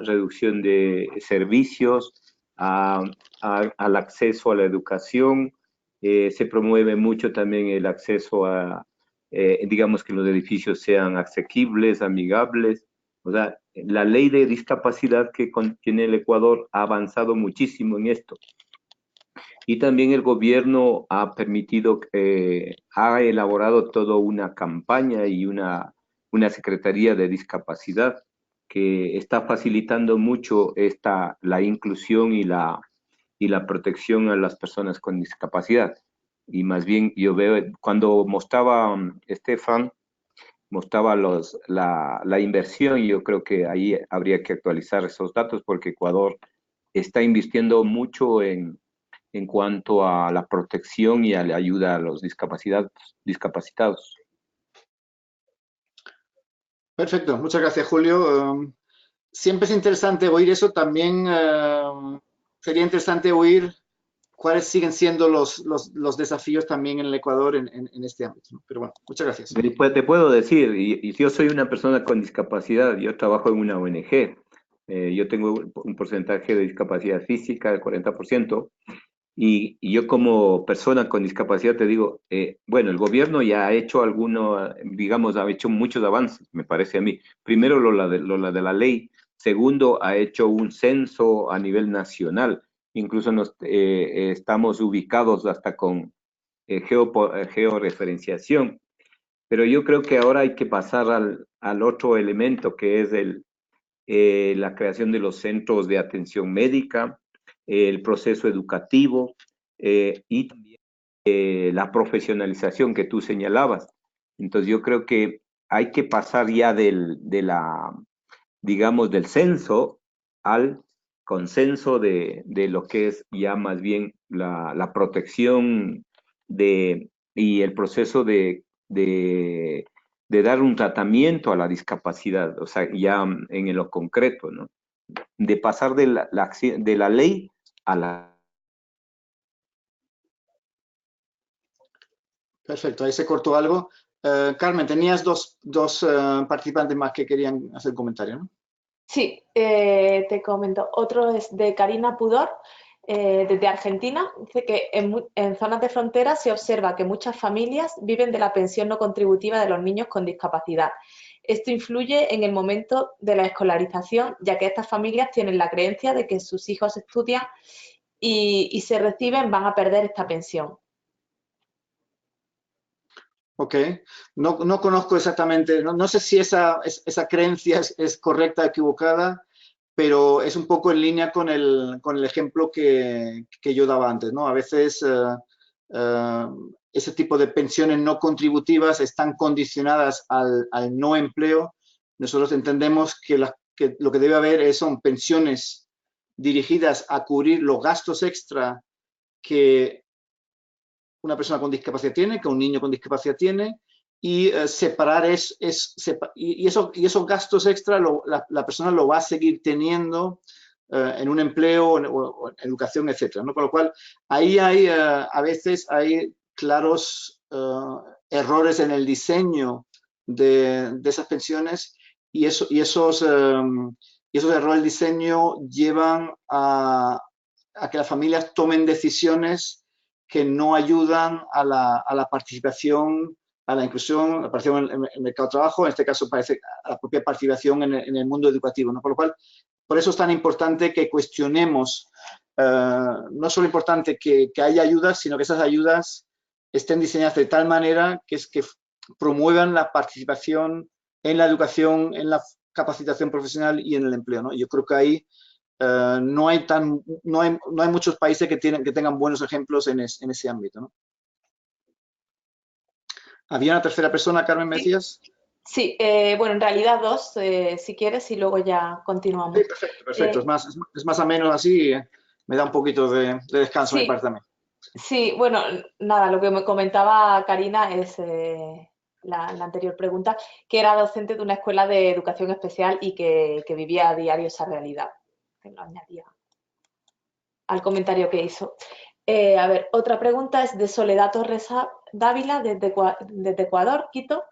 reducción de servicios, al acceso a la educación. Se promueve mucho también el acceso digamos que los edificios sean asequibles, amigables. O sea, la ley de discapacidad que contiene el Ecuador ha avanzado muchísimo en esto. Y también el gobierno ha permitido, ha elaborado toda una campaña y una secretaría de discapacidad que está facilitando mucho la inclusión y la protección a las personas con discapacidad. Y más bien yo veo, cuando mostraba Estefan, mostraba la inversión, y yo creo que ahí habría que actualizar esos datos porque Ecuador está invirtiendo mucho en cuanto a la protección y a la ayuda a los discapacitados. Perfecto, muchas gracias, Julio. Siempre es interesante oír eso. También sería interesante oír cuáles siguen siendo los desafíos también en el Ecuador en este ámbito, ¿no? Pero bueno, muchas gracias. Después te puedo decir, y yo soy una persona con discapacidad, yo trabajo en una ONG, yo tengo un porcentaje de discapacidad física del 40%. Y yo como persona con discapacidad te digo, bueno, el gobierno ya ha hecho digamos, ha hecho muchos avances, me parece a mí. Primero, lo de la ley. Segundo, ha hecho un censo a nivel nacional. Incluso estamos ubicados hasta con georreferenciación. Pero yo creo que ahora hay que pasar al otro elemento, que es la creación de los centros de atención médica, el proceso educativo y también la profesionalización que tú señalabas. Entonces yo creo que hay que pasar ya digamos, del censo al consenso de lo que es ya más bien la protección y el proceso de dar un tratamiento a la discapacidad, o sea, ya en lo concreto, ¿no? De pasar de de la ley a la... Perfecto, ahí se cortó algo. Carmen, tenías dos participantes más que querían hacer comentario, ¿no? Sí, te comento. Otro es de Karina Pudor, desde Argentina. Dice que en zonas de frontera se observa que muchas familias viven de la pensión no contributiva de los niños con discapacidad. Esto influye en el momento de la escolarización, ya que estas familias tienen la creencia de que sus hijos estudian y se reciben, van a perder esta pensión. Ok, no conozco exactamente, no sé si esa creencia es correcta o equivocada, pero es un poco en línea con el ejemplo que yo daba antes, ¿no? A veces eh, ese tipo de pensiones no contributivas están condicionadas al no empleo. Nosotros entendemos que lo que debe haber son pensiones dirigidas a cubrir los gastos extra que una persona con discapacidad tiene, que un niño con discapacidad tiene, y separar y esos gastos extra la persona lo va a seguir teniendo en un empleo o en educación, etcétera, ¿no? Con lo cual, ahí hay, a veces hay claros errores en el diseño de esas pensiones y esos errores del diseño llevan a que las familias tomen decisiones que no ayudan a la participación, a la inclusión, a la participación en el mercado de trabajo, en este caso parece a la propia participación en el mundo educativo, ¿no? Por lo cual, por eso es tan importante que cuestionemos, no solo importante que haya ayudas, sino que esas ayudas estén diseñadas de tal manera que promuevan la participación en la educación, en la capacitación profesional y en el empleo, ¿no? Yo creo que ahí no hay muchos países que tengan buenos ejemplos en ese ámbito, ¿no? ¿Había una tercera persona, Carmen, me decías? Sí, bueno, en realidad dos, si quieres, y luego ya continuamos. Sí, perfecto. Es más ameno así, me da un poquito de descanso, me Sí, parece también. sí, bueno, nada, lo que me comentaba Karina es la anterior pregunta, que era docente de una escuela de educación especial y que vivía a diario esa realidad. Que lo añadía al comentario que hizo. A ver, otra pregunta es de Soledad Torres Dávila, desde Ecuador, Quito,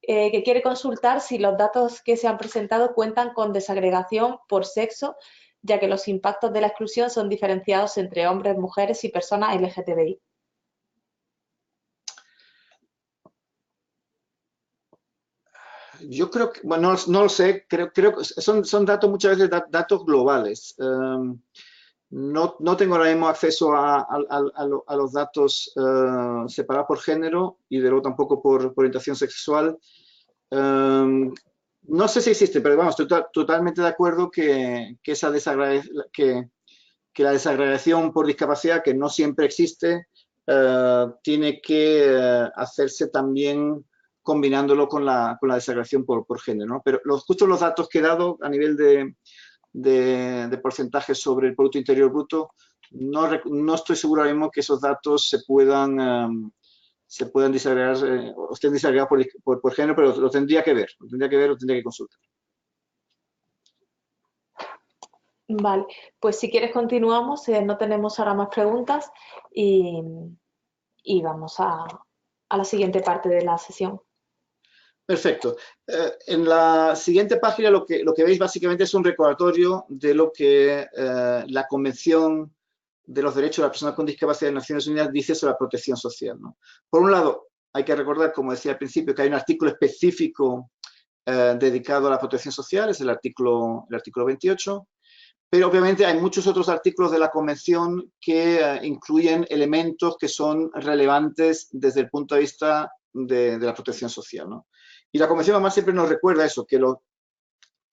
que quiere consultar si los datos que se han presentado cuentan con desagregación por sexo, ya que los impactos de la exclusión son diferenciados entre hombres, mujeres y personas LGTBI. Yo creo que, bueno, no lo sé, creo que son datos muchas veces datos globales. No tengo ahora mismo acceso a los datos separados por género y de luego tampoco por orientación sexual. No sé si existe, pero vamos, estoy totalmente de acuerdo que la desagregación por discapacidad, que no siempre existe, tiene que hacerse también combinándolo con la desagregación por género, ¿no? Pero justo los datos que he dado a nivel de porcentajes sobre el Producto Interior Bruto, no estoy seguro ahora mismo que esos datos se puedan disagregar o estén disagregados por género, pero lo tendría que ver, lo tendría que consultar. Vale, pues si quieres continuamos, no tenemos ahora más preguntas y vamos a la siguiente parte de la sesión. Perfecto. En la siguiente página lo que veis básicamente es un recordatorio de lo que la Convención de los Derechos de las Personas con Discapacidad de Naciones Unidas dice sobre la protección social, ¿no? Por un lado, hay que recordar, como decía al principio, que hay un artículo específico dedicado a la protección social, es el artículo 28, pero obviamente hay muchos otros artículos de la Convención que incluyen elementos que son relevantes desde el punto de vista de la protección social, ¿no? Y la Convención además siempre nos recuerda eso, que los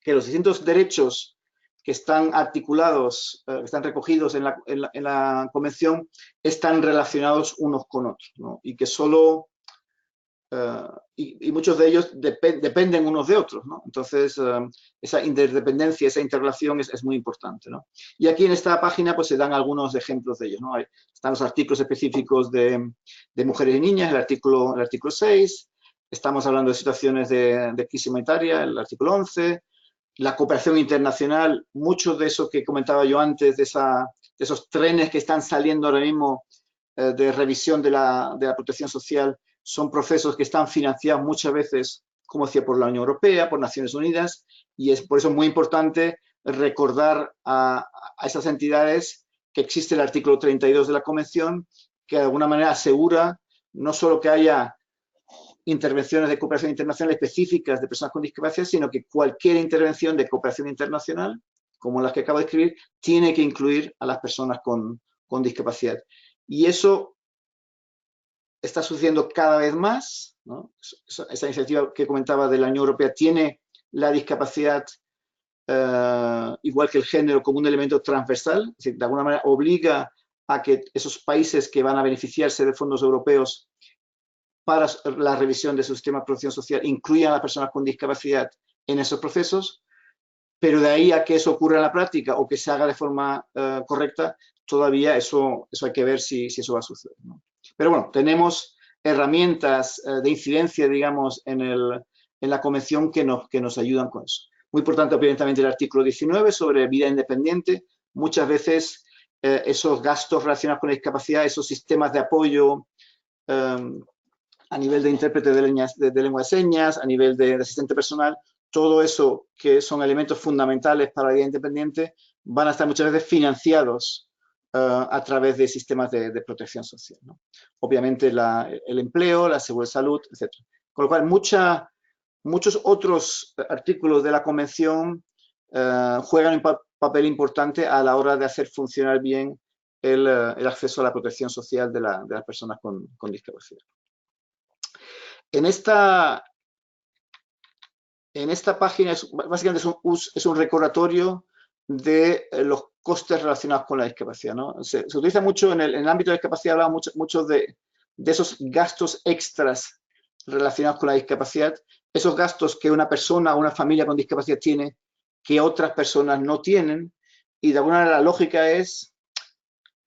distintos derechos que están articulados, que están recogidos en la Convención, están relacionados unos con otros, ¿no? Y que solo y muchos de ellos dependen unos de otros, ¿no? Entonces, esa interdependencia, esa interrelación es muy importante, ¿no? Y aquí en esta página pues se dan algunos ejemplos de ellos, ¿no? Están los artículos específicos de mujeres y niñas, el artículo 6, estamos hablando de situaciones de crisis humanitaria, el artículo 11, la cooperación internacional, mucho de eso que comentaba yo antes, de esos trenes que están saliendo ahora mismo de revisión de la protección social, son procesos que están financiados muchas veces, como decía, por la Unión Europea, por Naciones Unidas, y es por eso muy importante recordar a esas entidades que existe el artículo 32 de la Convención, que de alguna manera asegura no solo que haya intervenciones de cooperación internacional específicas de personas con discapacidad, sino que cualquier intervención de cooperación internacional, como las que acabo de escribir, tiene que incluir a las personas con discapacidad. Y eso está sucediendo cada vez más, ¿no? Esa iniciativa que comentaba de la Unión Europea tiene la discapacidad, igual que el género, como un elemento transversal, es decir, de alguna manera obliga a que esos países que van a beneficiarse de fondos europeos para la revisión de su sistema de protección social incluyan a las personas con discapacidad en esos procesos, pero de ahí a que eso ocurra en la práctica o que se haga de forma correcta, todavía eso hay que ver si eso va a suceder, ¿no? Pero bueno, tenemos herramientas de incidencia, digamos, en la Convención que nos ayudan con eso. Muy importante, obviamente, el artículo 19 sobre vida independiente. Muchas veces esos gastos relacionados con la discapacidad, esos sistemas de apoyo a nivel de intérprete de lengua de señas, a nivel de asistente personal, todo eso que son elementos fundamentales para la vida independiente van a estar muchas veces financiados a través de sistemas de protección social, ¿no? Obviamente el empleo, la seguridad de salud, etc. Con lo cual, muchos otros artículos de la Convención juegan un papel importante a la hora de hacer funcionar bien el acceso a la protección social de las personas con discapacidad. En esta página básicamente es un recordatorio de los costes relacionados con la discapacidad, ¿no? Se utiliza mucho en el ámbito de discapacidad, hablamos mucho de esos gastos extras relacionados con la discapacidad, esos gastos que una persona o una familia con discapacidad tiene que otras personas no tienen, y de alguna manera la lógica es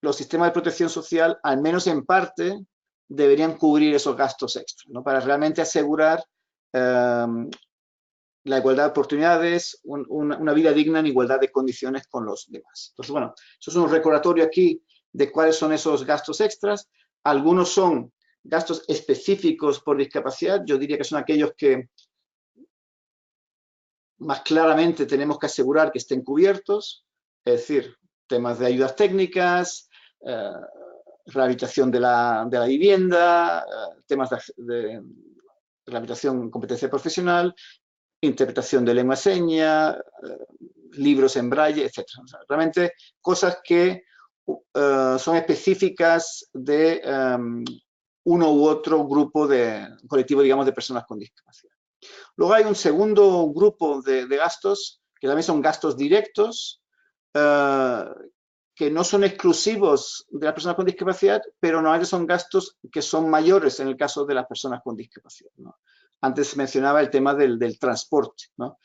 los sistemas de protección social, al menos en parte, deberían cubrir esos gastos extras, ¿no? Para realmente asegurar la igualdad de oportunidades, una vida digna en igualdad de condiciones con los demás. Entonces, bueno, eso es un recordatorio aquí de cuáles son esos gastos extras. Algunos son gastos específicos por discapacidad. Yo diría que son aquellos que más claramente tenemos que asegurar que estén cubiertos, es decir, temas de ayudas técnicas, rehabilitación de la vivienda, temas de rehabilitación en competencia profesional, interpretación de lengua seña, libros en braille, etc. O sea, realmente cosas que son específicas de uno u otro grupo colectivo, digamos, de personas con discapacidad. Luego hay un segundo grupo de gastos, que también son gastos directos, que no son exclusivos de las personas con discapacidad, pero normalmente son gastos que son mayores en el caso de las personas con discapacidad, ¿no? Antes mencionaba el tema del transporte, ¿no?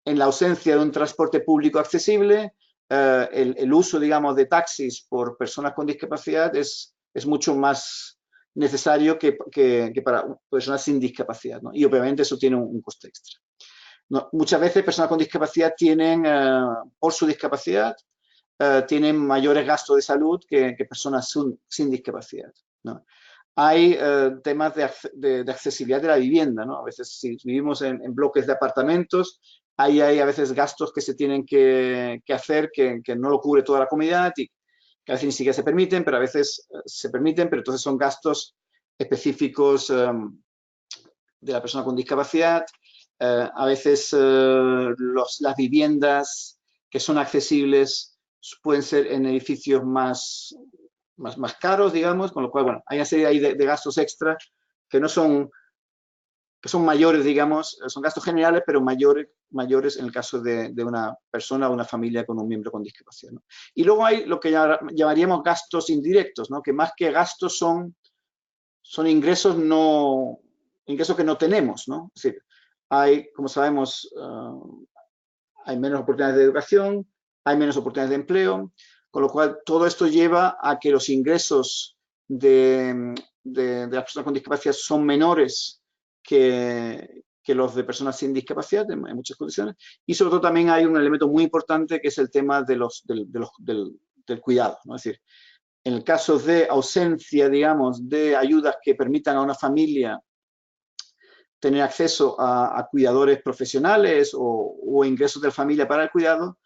En la ausencia de un transporte público accesible, el uso, digamos, de taxis por personas con discapacidad es mucho más necesario que para personas sin discapacidad, ¿no? Y obviamente eso tiene un coste extra. No, muchas veces personas con discapacidad tienen, por su discapacidad, tienen mayores gastos de salud que personas sin discapacidad, ¿no? Hay temas de accesibilidad de la vivienda, ¿no? A veces si vivimos en bloques de apartamentos, hay a veces gastos que se tienen que hacer que no lo cubre toda la comunidad y que a veces ni siquiera se permiten, pero a veces se permiten, pero entonces son gastos específicos de la persona con discapacidad. A veces las viviendas que son accesibles pueden ser en edificios más caros, digamos, con lo cual, bueno, hay una serie ahí de gastos extra que no son, que son mayores, digamos, son gastos generales, pero mayores en el caso de una persona o una familia con un miembro con discapacidad, ¿no? Y luego hay lo que llamaríamos gastos indirectos, ¿no? Que más que gastos son ingresos no ingresos que no tenemos, ¿no? Es decir, hay, como sabemos, hay menos oportunidades de educación, hay menos oportunidades de empleo, con lo cual todo esto lleva a que los ingresos de las personas con discapacidad son menores que los de personas sin discapacidad en muchas condiciones, y sobre todo también hay un elemento muy importante que es el tema del cuidado, ¿no? Es decir, en el caso de ausencia, digamos, de ayudas que permitan a una familia tener acceso a cuidadores profesionales o ingresos de la familia para el cuidado,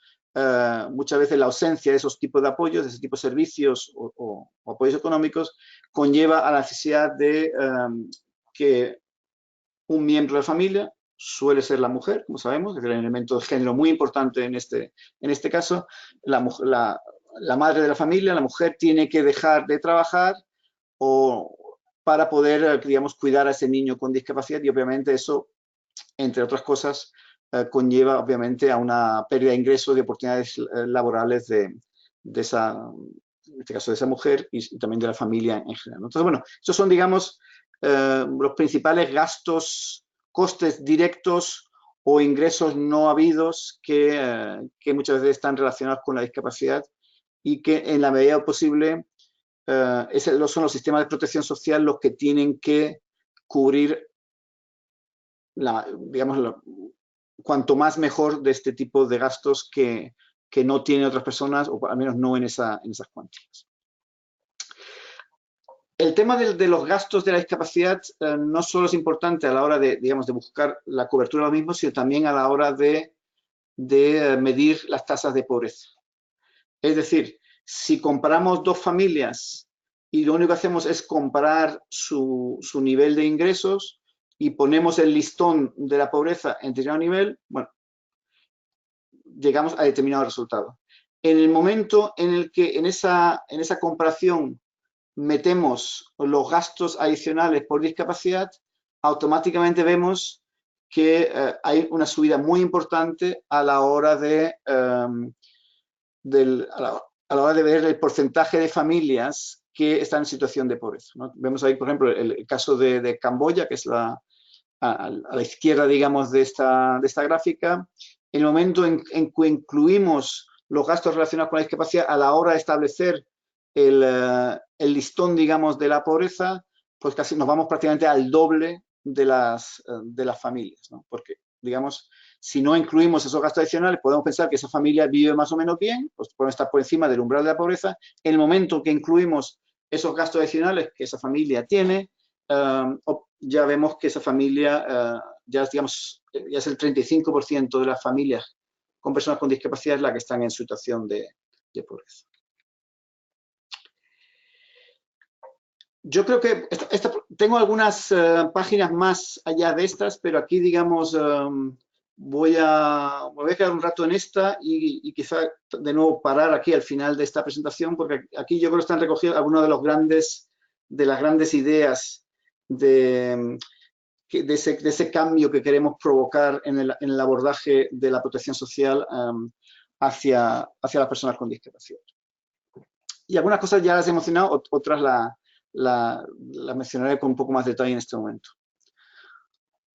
muchas veces la ausencia de esos tipos de apoyos, de ese tipo de servicios o apoyos económicos, conlleva a la necesidad de que un miembro de la familia, suele ser la mujer, como sabemos, es el elemento de género muy importante en este caso, la madre de la familia, la mujer, tiene que dejar de trabajar para poder, digamos, cuidar a ese niño con discapacidad, y obviamente eso, entre otras cosas, conlleva obviamente a una pérdida de ingresos, de oportunidades laborales en este caso de esa mujer y también de la familia en general. Entonces, bueno, estos son, digamos, los principales gastos, costes directos o ingresos no habidos que muchas veces están relacionados con la discapacidad y que en la medida posible son los sistemas de protección social los que tienen que cubrir, digamos, cuanto más mejor de este tipo de gastos que no tienen otras personas, o al menos no en esas cuantías. El tema de los gastos de la discapacidad no solo es importante a la hora de, digamos, de buscar la cobertura de los mismos, sino también a la hora de medir las tasas de pobreza. Es decir, si comparamos dos familias y lo único que hacemos es comparar su nivel de ingresos y ponemos el listón de la pobreza en determinado nivel, bueno, llegamos a determinado resultado. En el momento en el que en esa comparación metemos los gastos adicionales por discapacidad, automáticamente vemos que hay una subida muy importante a la hora de ver el porcentaje de familias que están en situación de pobreza, ¿no? Vemos ahí, por ejemplo, el caso de Camboya, que es a la izquierda, digamos, de esta gráfica. En el momento en que incluimos los gastos relacionados con la discapacidad a la hora de establecer el listón, digamos, de la pobreza, pues casi nos vamos prácticamente al doble de las familias, ¿no? Porque, digamos, si no incluimos esos gastos adicionales, podemos pensar que esa familia vive más o menos bien, pues podemos estar por encima del umbral de la pobreza. En el momento que incluimos esos gastos adicionales que esa familia tiene, ya vemos que esa familia, ya es el 35% de las familias con personas con discapacidad la que están en situación de pobreza. Yo creo que tengo algunas páginas más allá de estas, pero aquí, digamos, voy a quedar un rato en esta y quizá de nuevo parar aquí al final de esta presentación, porque aquí yo creo que están recogidos algunos de las grandes ideas de ese cambio que queremos provocar en el abordaje de la protección social hacia las personas con discapacidad. Y algunas cosas ya las he mencionado, otras las mencionaré con un poco más de detalle en este momento.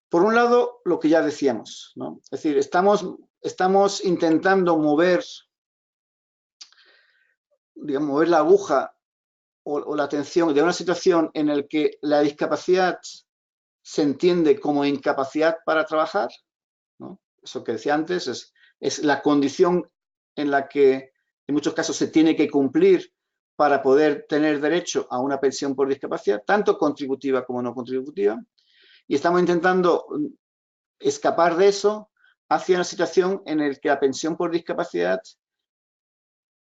Por un lado, lo que ya decíamos, ¿no? Es decir, estamos intentando mover la aguja o la atención de una situación en la que la discapacidad se entiende como incapacidad para trabajar, ¿no? Eso que decía antes es la condición en la que en muchos casos se tiene que cumplir para poder tener derecho a una pensión por discapacidad, tanto contributiva como no contributiva, y estamos intentando escapar de eso hacia una situación en la que la pensión por discapacidad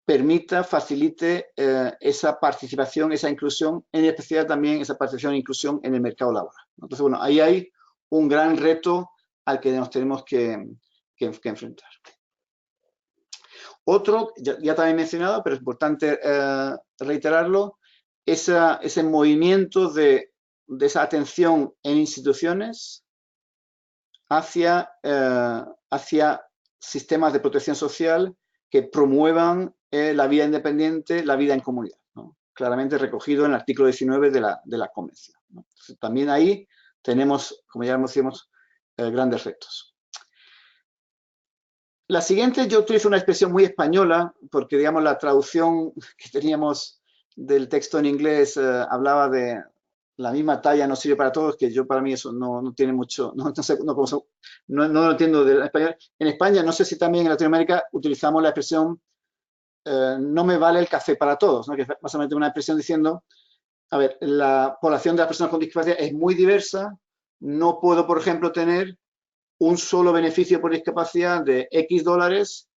permita, facilite esa participación, esa inclusión, en especial también esa participación e inclusión en el mercado laboral. Entonces, bueno, ahí hay un gran reto al que nos tenemos que enfrentar. Otro, ya también mencionado, pero es importante reiterarlo, ese movimiento de esa atención en instituciones hacia sistemas de protección social que promuevan la vida independiente, la vida en comunidad, ¿no? Claramente recogido en el artículo 19 de la Convención, ¿no? Entonces, también ahí tenemos, como ya decíamos, grandes retos. La siguiente, yo utilizo una expresión muy española, porque, digamos, la traducción que teníamos del texto en inglés hablaba de la misma talla no sirve para todos, que yo para mí eso no tiene mucho, no lo entiendo del español. En España, no sé si también en Latinoamérica utilizamos la expresión no me vale el café para todos, ¿no? Que es básicamente una expresión diciendo, a ver, la población de las personas con discapacidad es muy diversa, no puedo, por ejemplo, tener un solo beneficio por discapacidad de X dólares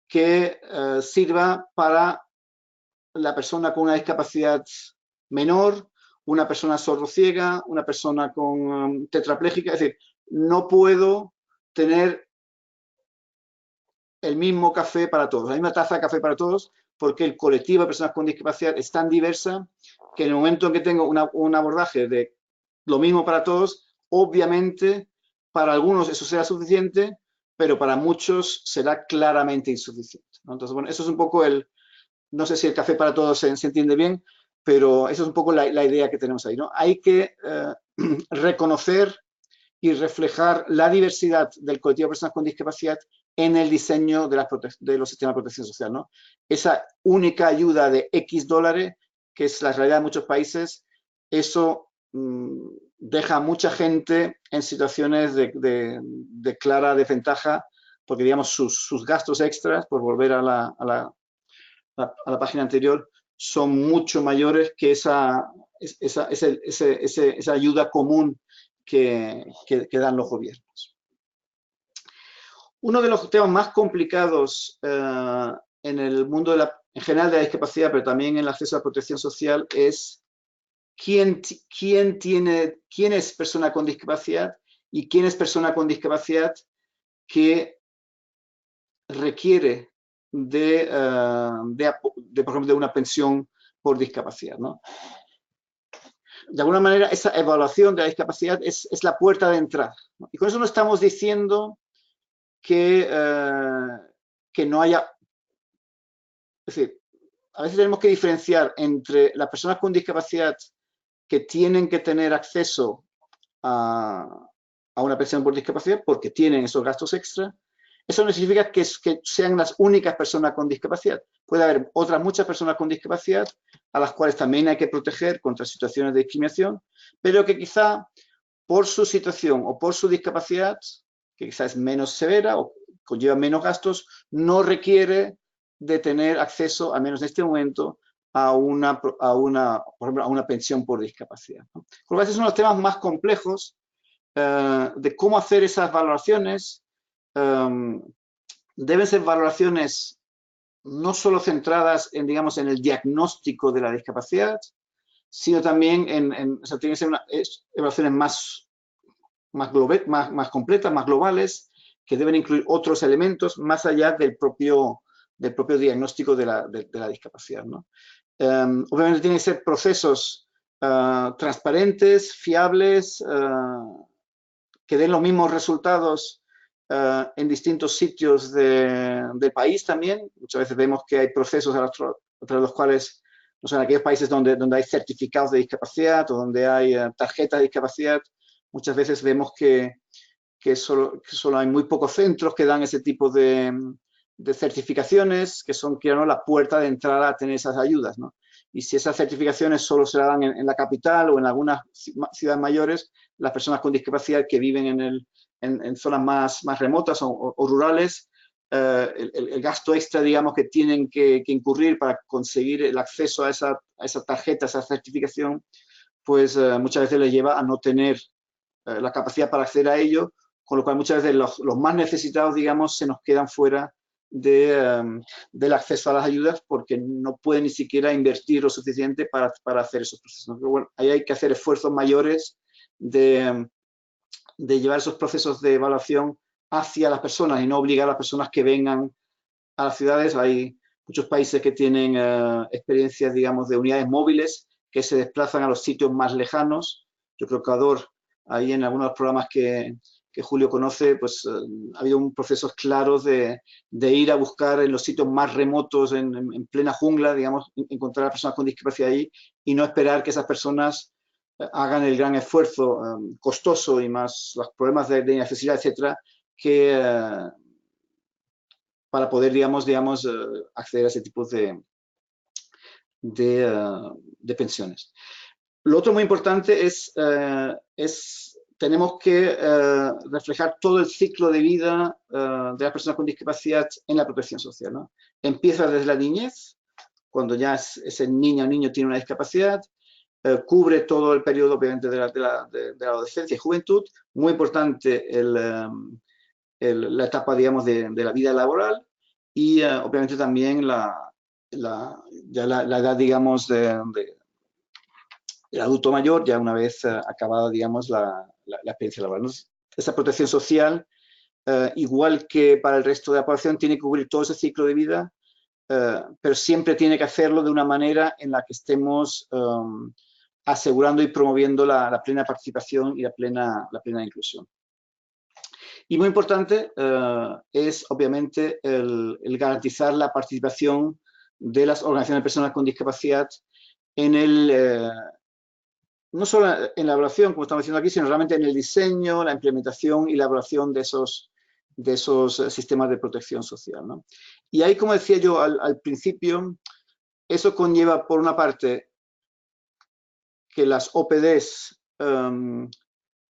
que sirva para la persona con una discapacidad menor, una persona sordociega, una persona con tetrapléjica. Es decir, no puedo tener el mismo café para todos, la misma taza de café para todos, porque el colectivo de personas con discapacidad es tan diversa que en el momento en que tengo un abordaje de lo mismo para todos, obviamente para algunos eso será suficiente, pero para muchos será claramente insuficiente, ¿no? Entonces, bueno, eso es un poco no sé si el café para todos se entiende bien, pero eso es un poco la idea que tenemos ahí, ¿no? Hay que reconocer y reflejar la diversidad del colectivo de personas con discapacidad en el diseño de los sistemas de protección social, ¿no? Esa única ayuda de X dólares, que es la realidad de muchos países, eso deja a mucha gente en situaciones de clara desventaja, porque, digamos, sus gastos extras, por volver a la página anterior, son mucho mayores que esa ayuda común que dan los gobiernos. Uno de los temas más complicados en el mundo en general de la discapacidad, pero también en el acceso a la protección social, es quién es persona con discapacidad y quién es persona con discapacidad que requiere por ejemplo, de una pensión por discapacidad, ¿no? De alguna manera, esa evaluación de la discapacidad es la puerta de entrada, ¿no? Y con eso no estamos diciendo que no haya... Es decir, a veces tenemos que diferenciar entre las personas con discapacidad que tienen que tener acceso a una pensión por discapacidad porque tienen esos gastos extra. Eso no significa que sean las únicas personas con discapacidad. Puede haber otras muchas personas con discapacidad a las cuales también hay que proteger contra situaciones de discriminación, pero que quizá por su situación o por su discapacidad, que quizá es menos severa o conlleva menos gastos, no requiere de tener acceso, al menos en este momento, por ejemplo, a una pensión por discapacidad, ¿no? Por lo tanto, esos son los temas más complejos de cómo hacer esas valoraciones. Deben ser valoraciones no solo centradas en, digamos, en el diagnóstico de la discapacidad, sino también o sea, tienen que ser evaluaciones más completas, más globales, que deben incluir otros elementos más allá del propio diagnóstico de la discapacidad, ¿no? Obviamente tienen que ser procesos transparentes, fiables, que den los mismos resultados en distintos sitios del país también. Muchas veces vemos que hay procesos a través de los cuales, no sé, en aquellos países donde hay certificados de discapacidad o donde hay tarjetas de discapacidad, muchas veces vemos que solo hay muy pocos centros que dan ese tipo de certificaciones, que son, ¿no?, la puerta de entrada a tener esas ayudas, ¿no? Y si esas certificaciones solo se la dan en la capital o en algunas ciudades mayores, las personas con discapacidad que viven en zonas más remotas o rurales, el gasto extra, digamos, que tienen que incurrir para conseguir el acceso a esa tarjeta, a esa certificación, pues muchas veces les lleva a no tener la capacidad para acceder a ello, con lo cual muchas veces los más necesitados, digamos, se nos quedan fuera del acceso a las ayudas porque no pueden ni siquiera invertir lo suficiente para hacer esos procesos. Pero bueno, ahí hay que hacer esfuerzos mayores de llevar esos procesos de evaluación hacia las personas y no obligar a las personas que vengan a las ciudades. Hay muchos países que tienen experiencias, digamos, de unidades móviles que se desplazan a los sitios más lejanos. Yo creo que Ecuador, ahí en algunos programas que Julio conoce, pues ha habido procesos claros de ir a buscar en los sitios más remotos, en plena jungla, digamos, encontrar a personas con discapacidad ahí y no esperar que esas personas hagan el gran esfuerzo costoso y más los problemas de inaccesibilidad, etcétera, que para poder, digamos, acceder a ese tipo de pensiones. Lo otro muy importante es tenemos que reflejar todo el ciclo de vida de las personas con discapacidad en la protección social, ¿no? Empieza desde la niñez, cuando ya ese niño o niño tiene una discapacidad, cubre todo el periodo, obviamente, de la adolescencia y juventud. Muy importante la etapa, digamos, de la vida laboral y, obviamente, también la edad, digamos, del adulto mayor, ya una vez acabada, digamos, la experiencia laboral, ¿no? Esa protección social, igual que para el resto de la población, tiene que cubrir todo ese ciclo de vida, pero siempre tiene que hacerlo de una manera en la que estemos asegurando y promoviendo la plena participación y la plena inclusión. Y muy importante es, obviamente, el garantizar la participación de las organizaciones de personas con discapacidad en no solo en la evaluación, como estamos diciendo aquí, sino realmente en el diseño, la implementación y la evaluación de esos sistemas de protección social, ¿no? Y ahí, como decía yo al principio, eso conlleva, por una parte, que las OPDs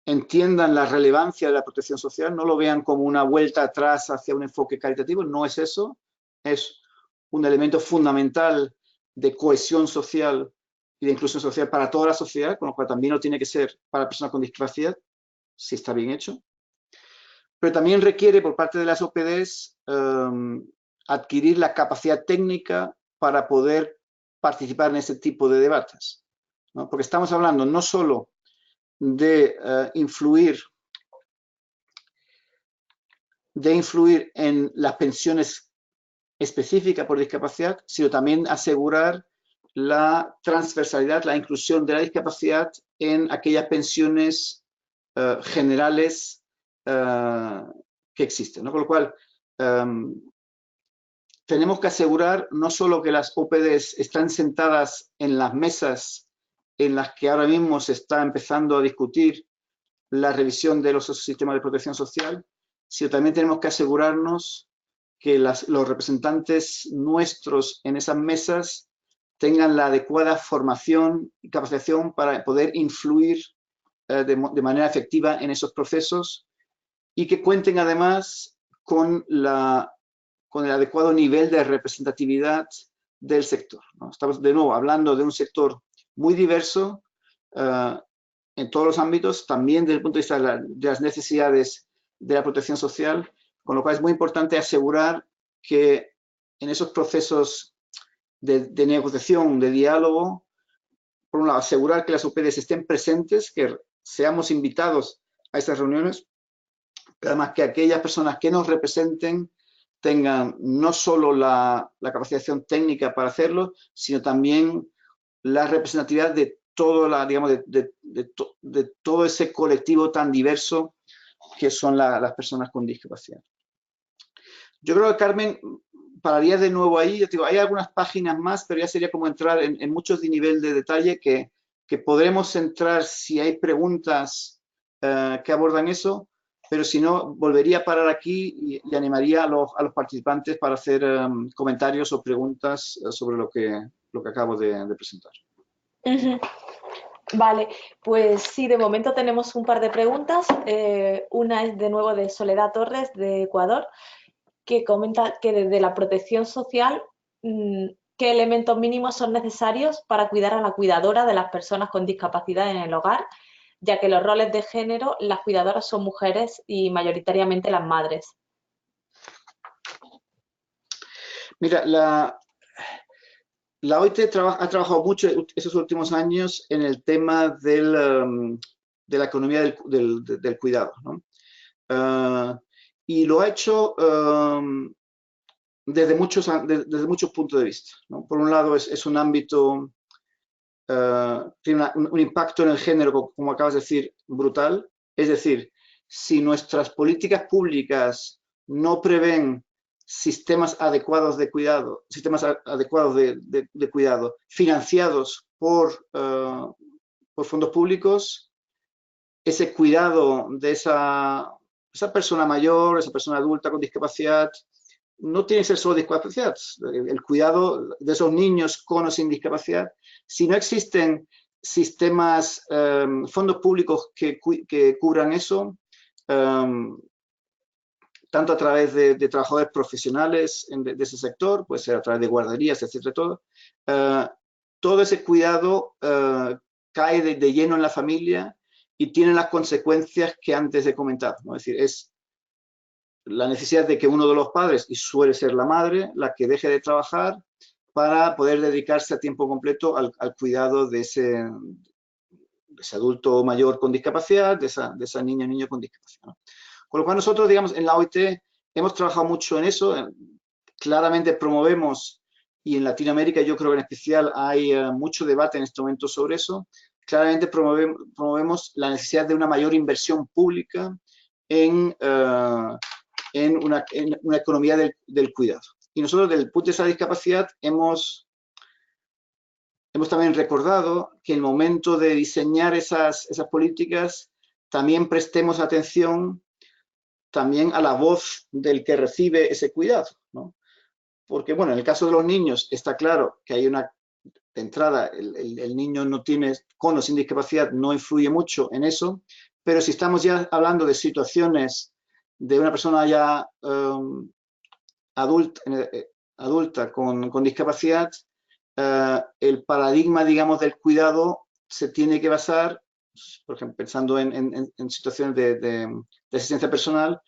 entiendan la relevancia de la protección social, no lo vean como una vuelta atrás hacia un enfoque caritativo, no es eso, es un elemento fundamental de cohesión social y de inclusión social para toda la sociedad, con lo cual también lo tiene que ser para personas con discapacidad, si está bien hecho. Pero también requiere por parte de las OPDs adquirir la capacidad técnica para poder participar en ese tipo de debates, ¿no? Porque estamos hablando no solo de influir en las pensiones específicas por discapacidad, sino también asegurar la transversalidad, la inclusión de la discapacidad en aquellas pensiones generales que existen, ¿no? Con lo cual, tenemos que asegurar no solo que las OPDs están sentadas en las mesas en las que ahora mismo se está empezando a discutir la revisión de los sistemas de protección social, sino también tenemos que asegurarnos que los representantes nuestros en esas mesas tengan la adecuada formación y capacitación para poder influir de manera efectiva en esos procesos y que cuenten además con el adecuado nivel de representatividad del sector, ¿no? Estamos de nuevo hablando de un sector muy diverso en todos los ámbitos, también desde el punto de vista de las necesidades de la protección social, con lo cual es muy importante asegurar que en esos procesos de negociación, de diálogo, por un lado, asegurar que las OPDs estén presentes, que seamos invitados a estas reuniones, pero además que aquellas personas que nos representen tengan no solo la capacitación técnica para hacerlo, sino también la representatividad de todo, digamos, de todo ese colectivo tan diverso que son las personas con discapacidad. Yo creo que, Carmen, pararía de nuevo ahí. Yo digo, hay algunas páginas más, pero ya sería como entrar en muchos de nivel de detalle que podremos entrar si hay preguntas que abordan eso, pero si no, volvería a parar aquí y animaría a los participantes para hacer comentarios o preguntas sobre lo que acabo de presentar. Vale, pues sí, de momento tenemos un par de preguntas. Una es de nuevo de Soledad Torres, de Ecuador, que comenta que desde la protección social, ¿qué elementos mínimos son necesarios para cuidar a la cuidadora de las personas con discapacidad en el hogar? Ya que los roles de género, las cuidadoras son mujeres y mayoritariamente las madres. Mira, la OIT ha trabajado mucho esos últimos años en el tema de la economía del cuidado, ¿no? Y lo ha hecho desde muchos puntos de vista, ¿no? Por un lado, es un ámbito, tiene un impacto en el género, como acabas de decir, brutal. Es decir, si nuestras políticas públicas no prevén sistemas adecuados de cuidado, financiados por por fondos públicos, ese cuidado de esa persona mayor, esa persona adulta con discapacidad, no tiene que ser solo discapacidad, el cuidado de esos niños con o sin discapacidad. Si no existen sistemas, fondos públicos que cubran eso, tanto a través de trabajadores profesionales de ese sector, puede ser a través de guarderías, etcétera, todo ese cuidado cae de lleno en la familia y tiene las consecuencias que antes he comentado, ¿no? Es decir, es la necesidad de que uno de los padres, y suele ser la madre, la que deje de trabajar para poder dedicarse a tiempo completo al cuidado de ese adulto mayor con discapacidad, de esa niña o niño con discapacidad, ¿no? Con lo cual nosotros, digamos, en la OIT hemos trabajado mucho en eso, claramente promovemos, y en Latinoamérica yo creo que en especial hay mucho debate en este momento sobre eso, claramente promovemos la necesidad de una mayor inversión pública en una economía del cuidado. Y nosotros, desde el punto de vista de la discapacidad, hemos también recordado que en el momento de diseñar esas políticas, también prestemos atención también a la voz del que recibe ese cuidado, ¿no? Porque, bueno, en el caso de los niños está claro que hay una de entrada, el niño no tiene, con o sin discapacidad, no influye mucho en eso, pero si estamos ya hablando de situaciones de una persona ya adulta con discapacidad, el paradigma, digamos, del cuidado se tiene que basar, por ejemplo, pensando en situaciones de asistencia personal,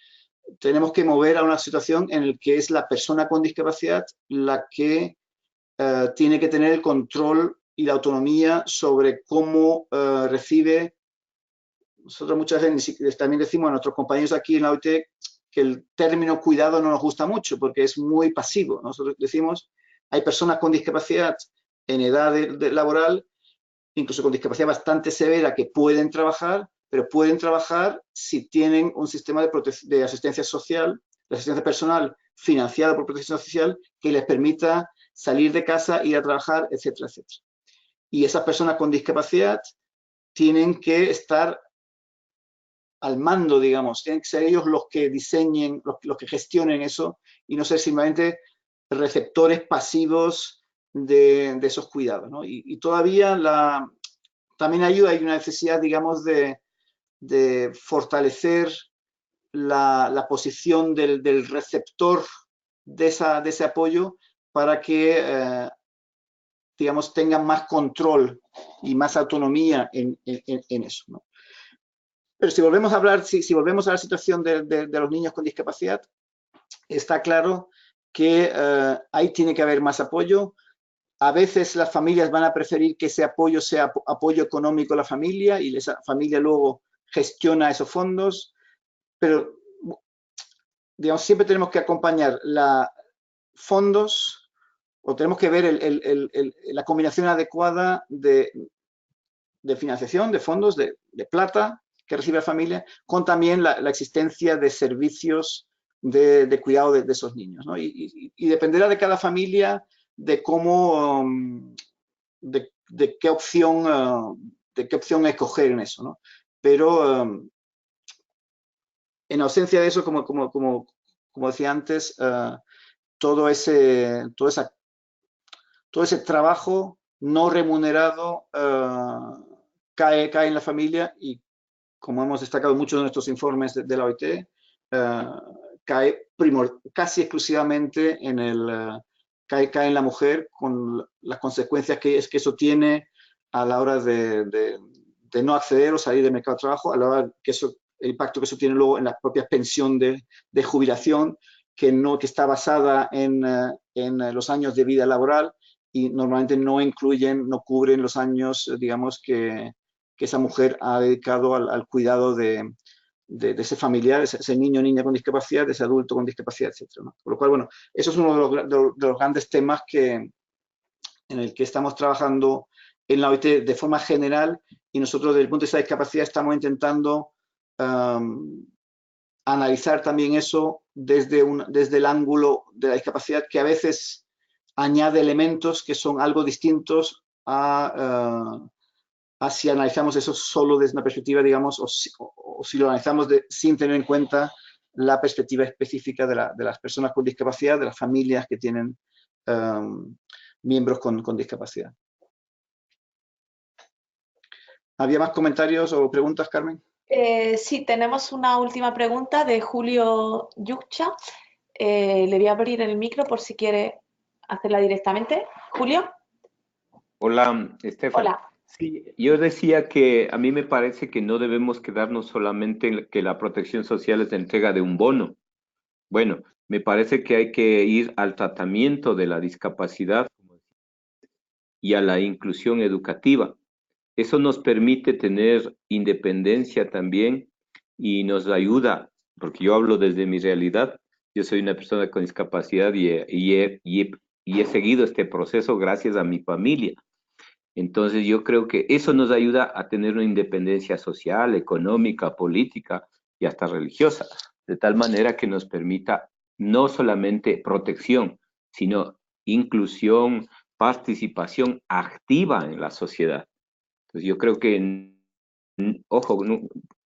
tenemos que mover a una situación en la que es la persona con discapacidad la que tiene que tener el control y la autonomía sobre cómo recibe. Nosotros muchas veces también decimos a nuestros compañeros aquí en la OIT que el término cuidado no nos gusta mucho porque es muy pasivo. Nosotros decimos, hay personas con discapacidad en edad laboral, incluso con discapacidad bastante severa, que pueden trabajar, pero pueden trabajar si tienen un sistema de asistencia social, de asistencia personal financiado por protección social, que les permita salir de casa, ir a trabajar, etcétera, etcétera. Y esas personas con discapacidad tienen que estar al mando, digamos, tienen que ser ellos los que diseñen, los que gestionen eso y no ser simplemente receptores pasivos de esos cuidados, ¿no? Y todavía también hay una necesidad, digamos, de fortalecer la posición del receptor de ese apoyo para que, digamos, tengan más control y más autonomía en eso, ¿no? Pero si volvemos a hablar, si volvemos a la situación de los niños con discapacidad, está claro que ahí tiene que haber más apoyo. A veces las familias van a preferir que ese apoyo sea apoyo económico a la familia y esa familia luego gestiona esos fondos, pero digamos, siempre tenemos que acompañar fondos o tenemos que ver la combinación adecuada de financiación, de fondos, de plata que recibe la familia, con también la existencia de servicios de cuidado de esos niños, ¿no? Y dependerá de cada familia de cómo, de qué opción escoger en eso, ¿no? Pero en ausencia de eso, como decía antes, todo ese trabajo no remunerado cae en la familia y, como hemos destacado muchos de nuestros informes de la OIT, cae casi exclusivamente cae en la mujer, con las consecuencias que eso tiene a la hora de no acceder o salir del mercado de trabajo, a la hora que el impacto que eso tiene luego en la propia pensión de jubilación, que está basada en los años de vida laboral y normalmente no cubren los años, digamos, que esa mujer ha dedicado al cuidado de ese familiar, ese niño o niña con discapacidad, de ese adulto con discapacidad, etc., ¿no? Por lo cual, bueno, eso es uno de los grandes temas en el que estamos trabajando en la OIT de forma general, y nosotros desde el punto de vista de discapacidad estamos intentando analizar también eso desde el ángulo de la discapacidad, que a veces añade elementos que son algo distintos a si analizamos eso solo desde una perspectiva, digamos, o si lo analizamos sin tener en cuenta la perspectiva específica de las personas con discapacidad, de las familias que tienen miembros con discapacidad. ¿Había más comentarios o preguntas, Carmen? Sí, tenemos una última pregunta de Julio Yucha. Le voy a abrir el micro por si quiere hacerla directamente. Julio. Hola, Estefan. Hola. Sí, yo decía que a mí me parece que no debemos quedarnos solamente en que la protección social es la entrega de un bono. Bueno, me parece que hay que ir al tratamiento de la discapacidad y a la inclusión educativa. Eso nos permite tener independencia también y nos ayuda, porque yo hablo desde mi realidad. Yo soy una persona con discapacidad y he seguido este proceso gracias a mi familia. Entonces yo creo que eso nos ayuda a tener una independencia social, económica, política y hasta religiosa, de tal manera que nos permita no solamente protección, sino inclusión, participación activa en la sociedad. Entonces yo creo que, ojo,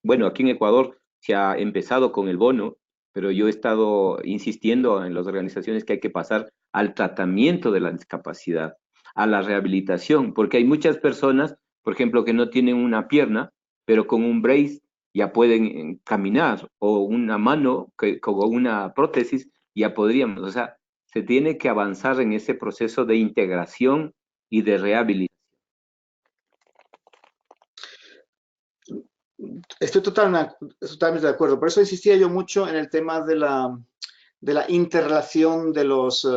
bueno, aquí en Ecuador se ha empezado con el bono, pero yo he estado insistiendo en las organizaciones que hay que pasar al tratamiento de la discapacidad, a la rehabilitación, porque hay muchas personas, por ejemplo, que no tienen una pierna, pero con un brace ya pueden caminar, o una mano con una prótesis ya podríamos, o sea, se tiene que avanzar en ese proceso de integración y de rehabilitación. Estoy totalmente de acuerdo. Por eso insistía yo mucho en el tema de la interrelación de los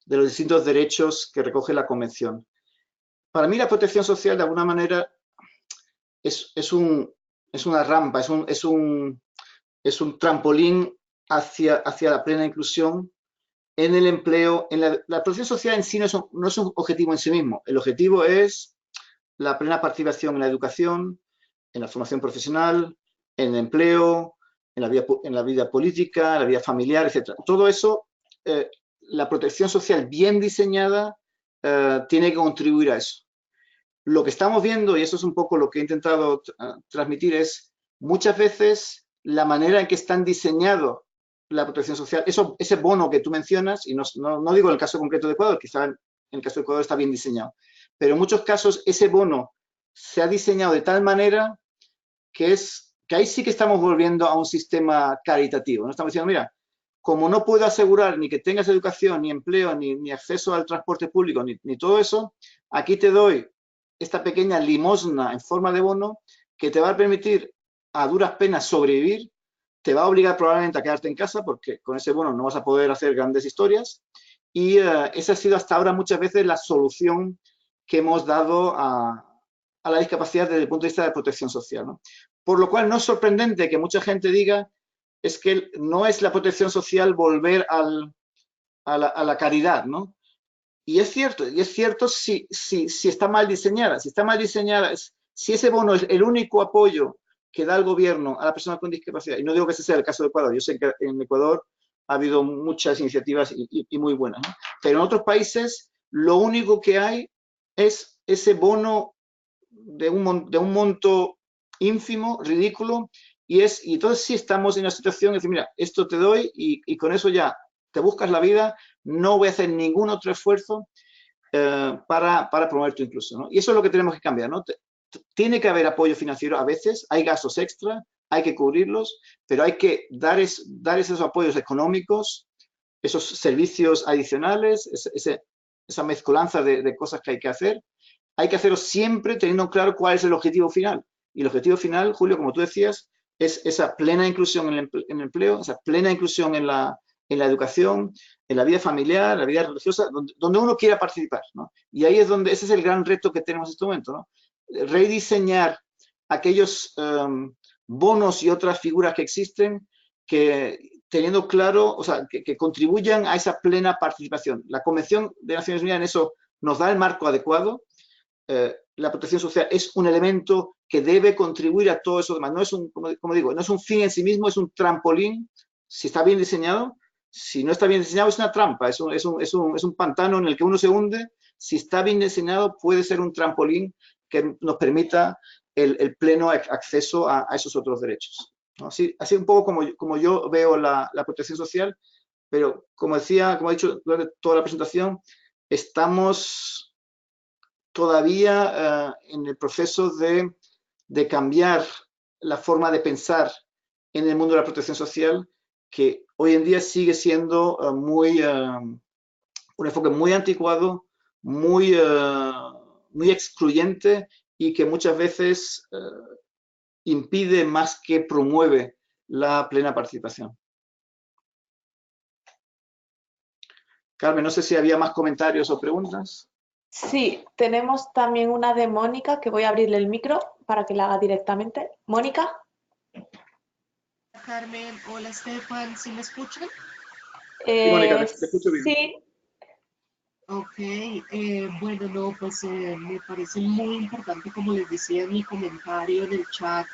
distintos derechos que recoge la Convención. Para mí la protección social, de alguna manera, es una rampa, es un trampolín hacia la plena inclusión en el empleo. La protección social en sí no es un objetivo en sí mismo. El objetivo es la plena participación en la educación, en la formación profesional, en el empleo, en la vida política, en la vida familiar, etc. Todo eso, la protección social bien diseñada tiene que contribuir a eso. Lo que estamos viendo, y eso es un poco lo que he intentado transmitir, es muchas veces la manera en que están diseñados la protección social, ese bono que tú mencionas, y no digo en el caso concreto de Ecuador, quizá en el caso de Ecuador está bien diseñado, pero en muchos casos ese bono se ha diseñado de tal manera que ahí sí que estamos volviendo a un sistema caritativo. No estamos diciendo, mira, como no puedo asegurar ni que tengas educación, ni empleo, ni acceso al transporte público, ni todo eso, aquí te doy esta pequeña limosna en forma de bono que te va a permitir a duras penas sobrevivir, te va a obligar probablemente a quedarte en casa porque con ese bono no vas a poder hacer grandes historias y esa ha sido hasta ahora muchas veces la solución que hemos dado a la discapacidad desde el punto de vista de protección social, ¿no? Por lo cual no es sorprendente que mucha gente diga es que no es la protección social volver a la caridad, ¿no? Y es cierto si está mal diseñada. Si está mal diseñada, si ese bono es el único apoyo que da el gobierno a la persona con discapacidad, y no digo que ese sea el caso de Ecuador, yo sé que en Ecuador ha habido muchas iniciativas y muy buenas, ¿no? Pero en otros países lo único que hay es ese bono de un monto ínfimo, ridículo, y entonces sí estamos en una situación de decir, mira, esto te doy y con eso ya te buscas la vida, no voy a hacer ningún otro esfuerzo para promover tu inclusión, ¿no? Y eso es lo que tenemos que cambiar, ¿no? Tiene que haber apoyo financiero a veces, hay gastos extra, hay que cubrirlos, pero hay que dar esos apoyos económicos, esos servicios adicionales, esa mezcolanza de cosas que hay que hacer. Hay que hacerlo siempre teniendo claro cuál es el objetivo final. Y el objetivo final, Julio, como tú decías, es esa plena inclusión en el empleo, esa plena inclusión en la educación, en la vida familiar, en la vida religiosa, donde uno quiera participar, ¿no? Y ahí es donde, ese es el gran reto que tenemos en este momento, ¿no? Rediseñar aquellos bonos y otras figuras que existen que teniendo claro, o sea, que contribuyan a esa plena participación. La Convención de Naciones Unidas en eso nos da el marco adecuado. La protección social es un elemento que debe contribuir a todo eso demás. No es como digo, no es un fin en sí mismo, es un trampolín, si está bien diseñado. Si no está bien diseñado, es una trampa, es un pantano en el que uno se hunde. Si está bien diseñado, puede ser un trampolín que nos permita el pleno acceso a esos otros derechos, ¿no? Así un poco como yo veo la protección social, pero como decía, como he dicho durante toda la presentación, estamos todavía en el proceso de cambiar la forma de pensar en el mundo de la protección social, que hoy en día sigue siendo un enfoque muy anticuado, muy excluyente y que muchas veces impide más que promueve la plena participación. Carmen, no sé si había más comentarios o preguntas. Sí, tenemos también una de Mónica, que voy a abrirle el micro para que la haga directamente. Mónica. Carmen, hola Estefan, ¿sí me escuchan? Sí, Mónica, te escucho bien. Sí. Ok, bueno, no, pues me parece muy importante, como les decía en mi comentario en el chat,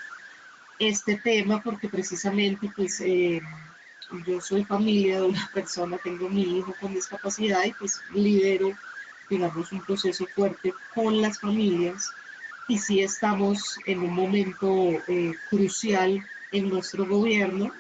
este tema, porque precisamente pues yo soy familia de una persona, tengo mi hijo con discapacidad y pues lidero, digamos, un proceso fuerte con las familias y sí estamos en un momento crucial en nuestro gobierno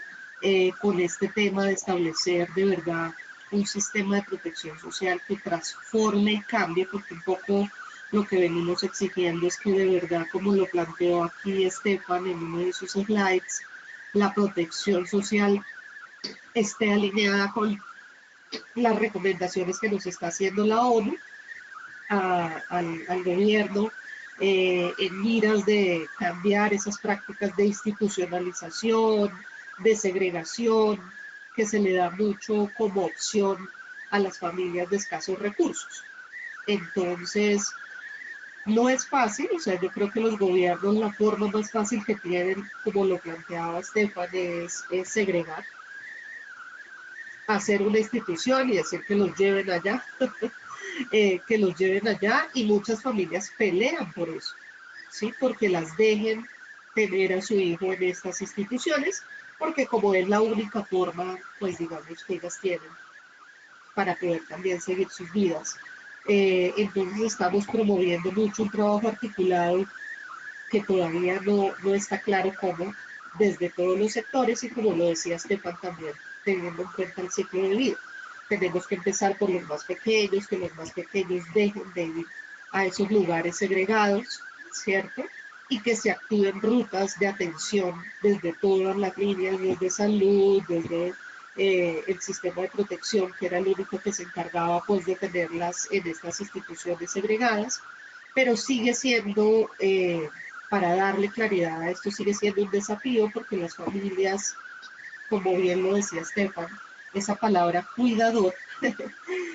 con este tema de establecer de verdad un sistema de protección social que transforme y cambie, porque un poco lo que venimos exigiendo es que de verdad, como lo planteó aquí Estefan en uno de sus slides, la protección social esté alineada con las recomendaciones que nos está haciendo la ONU al gobierno en miras de cambiar esas prácticas de institucionalización, de segregación, que se le da mucho como opción a las familias de escasos recursos. Entonces, no es fácil, o sea, yo creo que los gobiernos la forma más fácil que tienen, como lo planteaba Estefan, es segregar, hacer una institución y decir que los lleven allá, que los lleven allá y muchas familias pelean por eso, ¿sí? Porque las dejen tener a su hijo en estas instituciones, porque como es la única forma, pues digamos, que ellas tienen para poder también seguir sus vidas. Entonces estamos promoviendo mucho un trabajo articulado que todavía no está claro cómo, desde todos los sectores y como lo decía Estefan también, teniendo en cuenta el ciclo de vida. Tenemos que empezar por los más pequeños, que los más pequeños dejen de ir a esos lugares segregados, ¿cierto? Y que se activen rutas de atención desde todas las líneas, desde salud, desde el sistema de protección, que era el único que se encargaba pues de tenerlas en estas instituciones segregadas, pero sigue siendo para darle claridad a esto sigue siendo un desafío porque las familias, como bien lo decía Estefan, esa palabra cuidador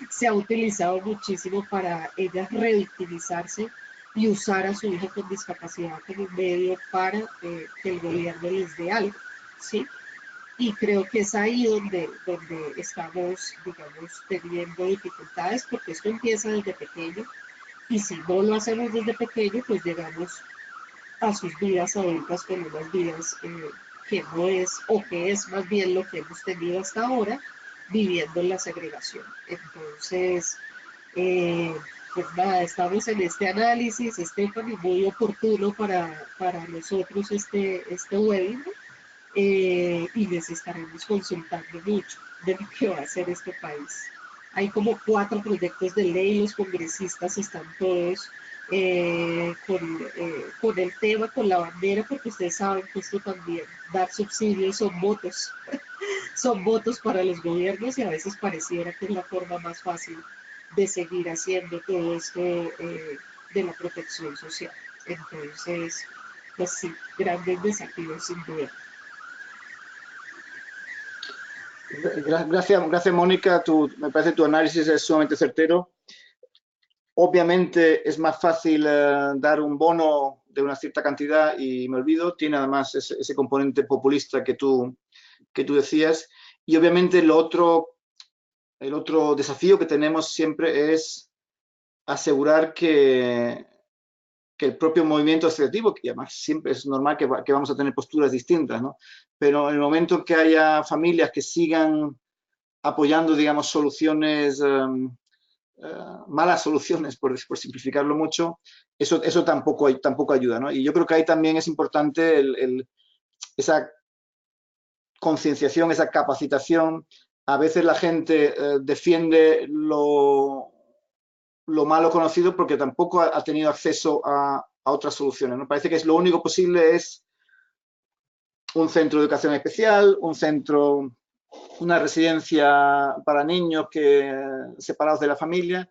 se ha utilizado muchísimo para ellas revictimizarse y usar a su hijo con discapacidad como un medio para que el gobierno les dé algo, ¿sí? Y creo que es ahí donde estamos, digamos, teniendo dificultades porque esto empieza desde pequeño y si no lo hacemos desde pequeño, pues llegamos a sus vidas adultas con unas vidas que no es, o que es más bien lo que hemos tenido hasta ahora, viviendo en la segregación. Entonces, pues nada, estamos en este análisis, Estefan, y muy oportuno para nosotros este webinar, y les estaremos consultando mucho de lo que va a hacer este país. Hay como 4 proyectos de ley, los congresistas están todos con el tema, con la bandera, porque ustedes saben que esto también, dar subsidios son votos para los gobiernos y a veces pareciera que es la forma más fácil de seguir haciendo todo esto de la protección social. Entonces, pues sí, grandes desafíos sin duda. Gracias Mónica, me parece tu análisis es sumamente certero. Obviamente es más fácil dar un bono de una cierta cantidad y me olvido, tiene además ese componente populista que tú decías, y obviamente el otro desafío que tenemos siempre es asegurar que el propio movimiento asociativo, que además siempre es normal que vamos a tener posturas distintas, ¿no? Pero en el momento que haya familias que sigan apoyando, digamos, soluciones malas soluciones, por simplificarlo mucho, eso tampoco ayuda, ¿no? Y yo creo que ahí también es importante esa concienciación, esa capacitación. A veces la gente defiende lo malo conocido porque tampoco ha tenido acceso a otras soluciones, ¿no? Parece que lo único posible es un centro de educación especial, una residencia para niños separados de la familia.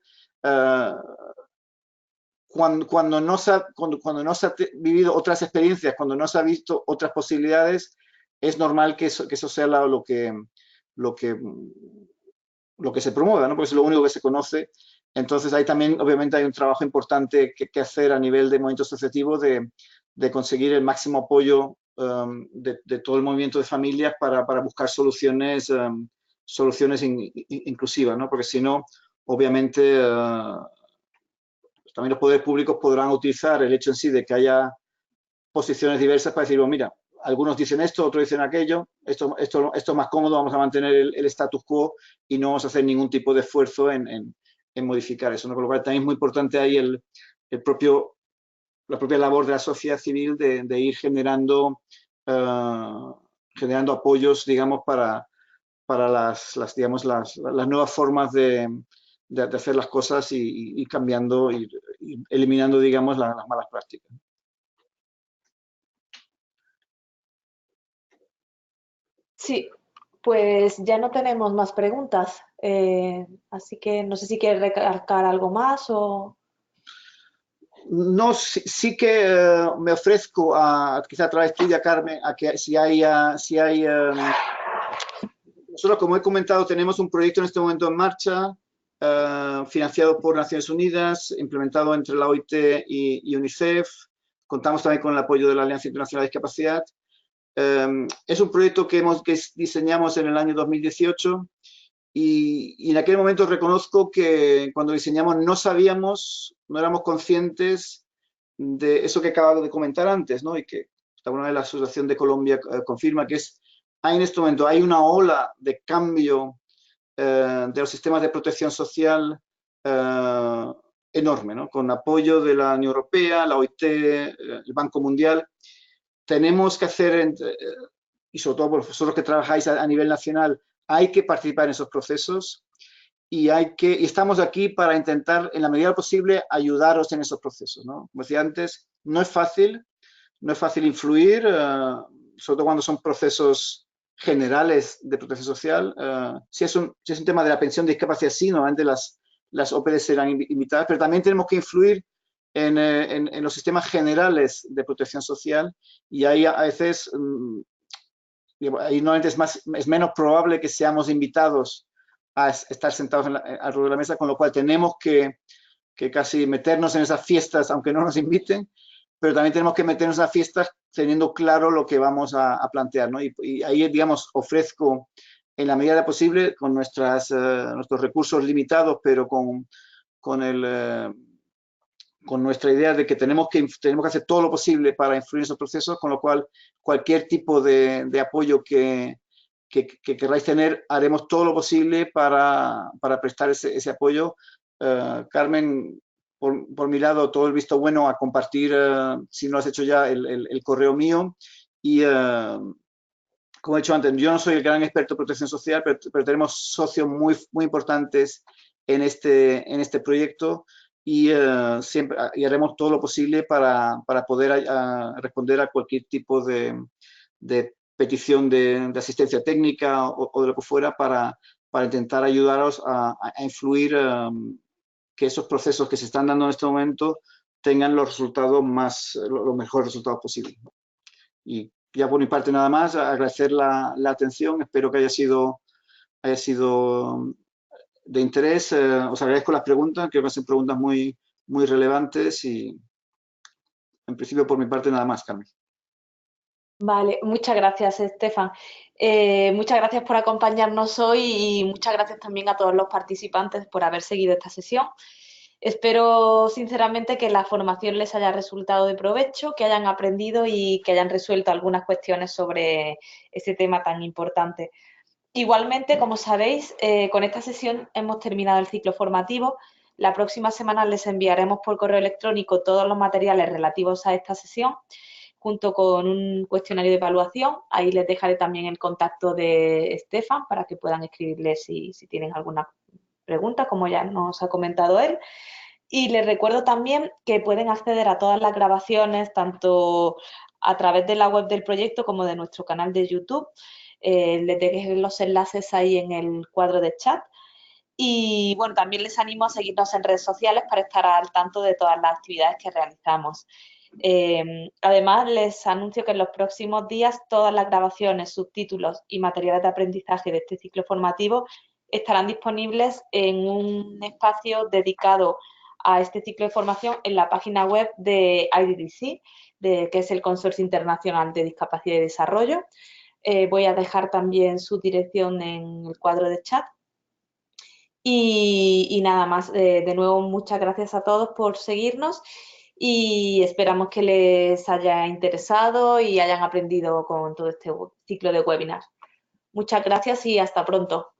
Cuando no se ha vivido otras experiencias, cuando no se ha visto otras posibilidades, es normal que eso sea lo que se promueva, ¿no? Porque es lo único que se conoce. Entonces, ahí también, obviamente, hay un trabajo importante que hacer a nivel de movimiento asociativo de conseguir el máximo apoyo de todo el movimiento de familias para buscar soluciones inclusivas, ¿no? Porque si no, obviamente, también los poderes públicos podrán utilizar el hecho en sí de que haya posiciones diversas para decir, bueno, mira, algunos dicen esto, otros dicen aquello, esto es más cómodo, vamos a mantener el status quo y no vamos a hacer ningún tipo de esfuerzo en modificar eso, ¿no? Con lo cual también es muy importante ahí la propia labor de la sociedad civil de ir generando apoyos, digamos, para las nuevas formas de hacer las cosas y cambiando y eliminando, digamos, las malas prácticas. Sí, pues ya no tenemos más preguntas, así que no sé si quieres recalcar algo más o... No, sí que me ofrezco quizá a través tuya, Carmen, a que si hay nosotros, como he comentado, tenemos un proyecto en este momento en marcha, financiado por Naciones Unidas, implementado entre la OIT y UNICEF. Contamos también con el apoyo de la Alianza Internacional de Discapacidad. Es un proyecto que diseñamos en el año 2018 y en aquel momento reconozco que cuando diseñamos no éramos conscientes de eso que acababa de comentar antes, ¿no? Y que alguna vez la Asociación de Colombia confirma que en este momento hay una ola de cambio de los sistemas de protección social enorme, ¿no? Con apoyo de la Unión Europea, la OIT, el Banco Mundial. Tenemos que hacer, y sobre todo vosotros que trabajáis a nivel nacional, hay que participar en esos procesos y estamos aquí para intentar, en la medida de lo posible, ayudaros en esos procesos, ¿no? Como decía antes, no es fácil influir, sobre todo cuando son procesos generales de protección social. Si es un tema de la pensión de discapacidad, sí, normalmente las OPD serán invitadas, pero también tenemos que influir en los sistemas generales de protección social y ahí a veces ahí normalmente es menos probable que seamos invitados a estar sentados alrededor de la mesa, con lo cual tenemos que casi meternos en esas fiestas aunque no nos inviten, pero también tenemos que meternos en esas fiestas teniendo claro lo que vamos a plantear, ¿no? Y ahí, digamos, ofrezco en la medida posible con nuestros recursos limitados, pero con nuestra idea de que tenemos que hacer todo lo posible para influir en esos procesos, con lo cual cualquier tipo de apoyo que queráis tener, haremos todo lo posible para prestar ese apoyo. Carmen, por mi lado, todo el visto bueno a compartir, si no lo has hecho ya, el correo mío. Y como he dicho antes, yo no soy el gran experto en protección social, pero tenemos socios muy, muy importantes en este proyecto y haremos todo lo posible para poder responder a cualquier tipo de petición de asistencia técnica o de lo que fuera para intentar ayudaros a influir que esos procesos que se están dando en este momento tengan los mejores resultados posibles. Y ya por mi parte nada más, agradecer la atención, espero que haya sido de interés. Os agradezco las preguntas, creo que son preguntas muy, muy relevantes y en principio por mi parte nada más, Carmen. Vale, muchas gracias, Estefan. Muchas gracias por acompañarnos hoy y muchas gracias también a todos los participantes por haber seguido esta sesión. Espero sinceramente que la formación les haya resultado de provecho, que hayan aprendido y que hayan resuelto algunas cuestiones sobre este tema tan importante. Igualmente, como sabéis, con esta sesión hemos terminado el ciclo formativo, La próxima semana les enviaremos por correo electrónico todos los materiales relativos a esta sesión, junto con un cuestionario de evaluación. Ahí les dejaré también el contacto de Estefan para que puedan escribirle si tienen alguna pregunta, como ya nos ha comentado él. Y les recuerdo también que pueden acceder a todas las grabaciones, tanto a través de la web del proyecto como de nuestro canal de YouTube. Les dejaré los enlaces ahí en el cuadro de chat. Y bueno, también les animo a seguirnos en redes sociales para estar al tanto de todas las actividades que realizamos. Además, les anuncio que en los próximos días todas las grabaciones, subtítulos y materiales de aprendizaje de este ciclo formativo estarán disponibles en un espacio dedicado a este ciclo de formación en la página web de IDDC, que es el Consorcio Internacional de Discapacidad y Desarrollo. Voy a dejar también su dirección en el cuadro de chat. Y nada más, de nuevo muchas gracias a todos por seguirnos y esperamos que les haya interesado y hayan aprendido con todo este ciclo de webinars. Muchas gracias y hasta pronto.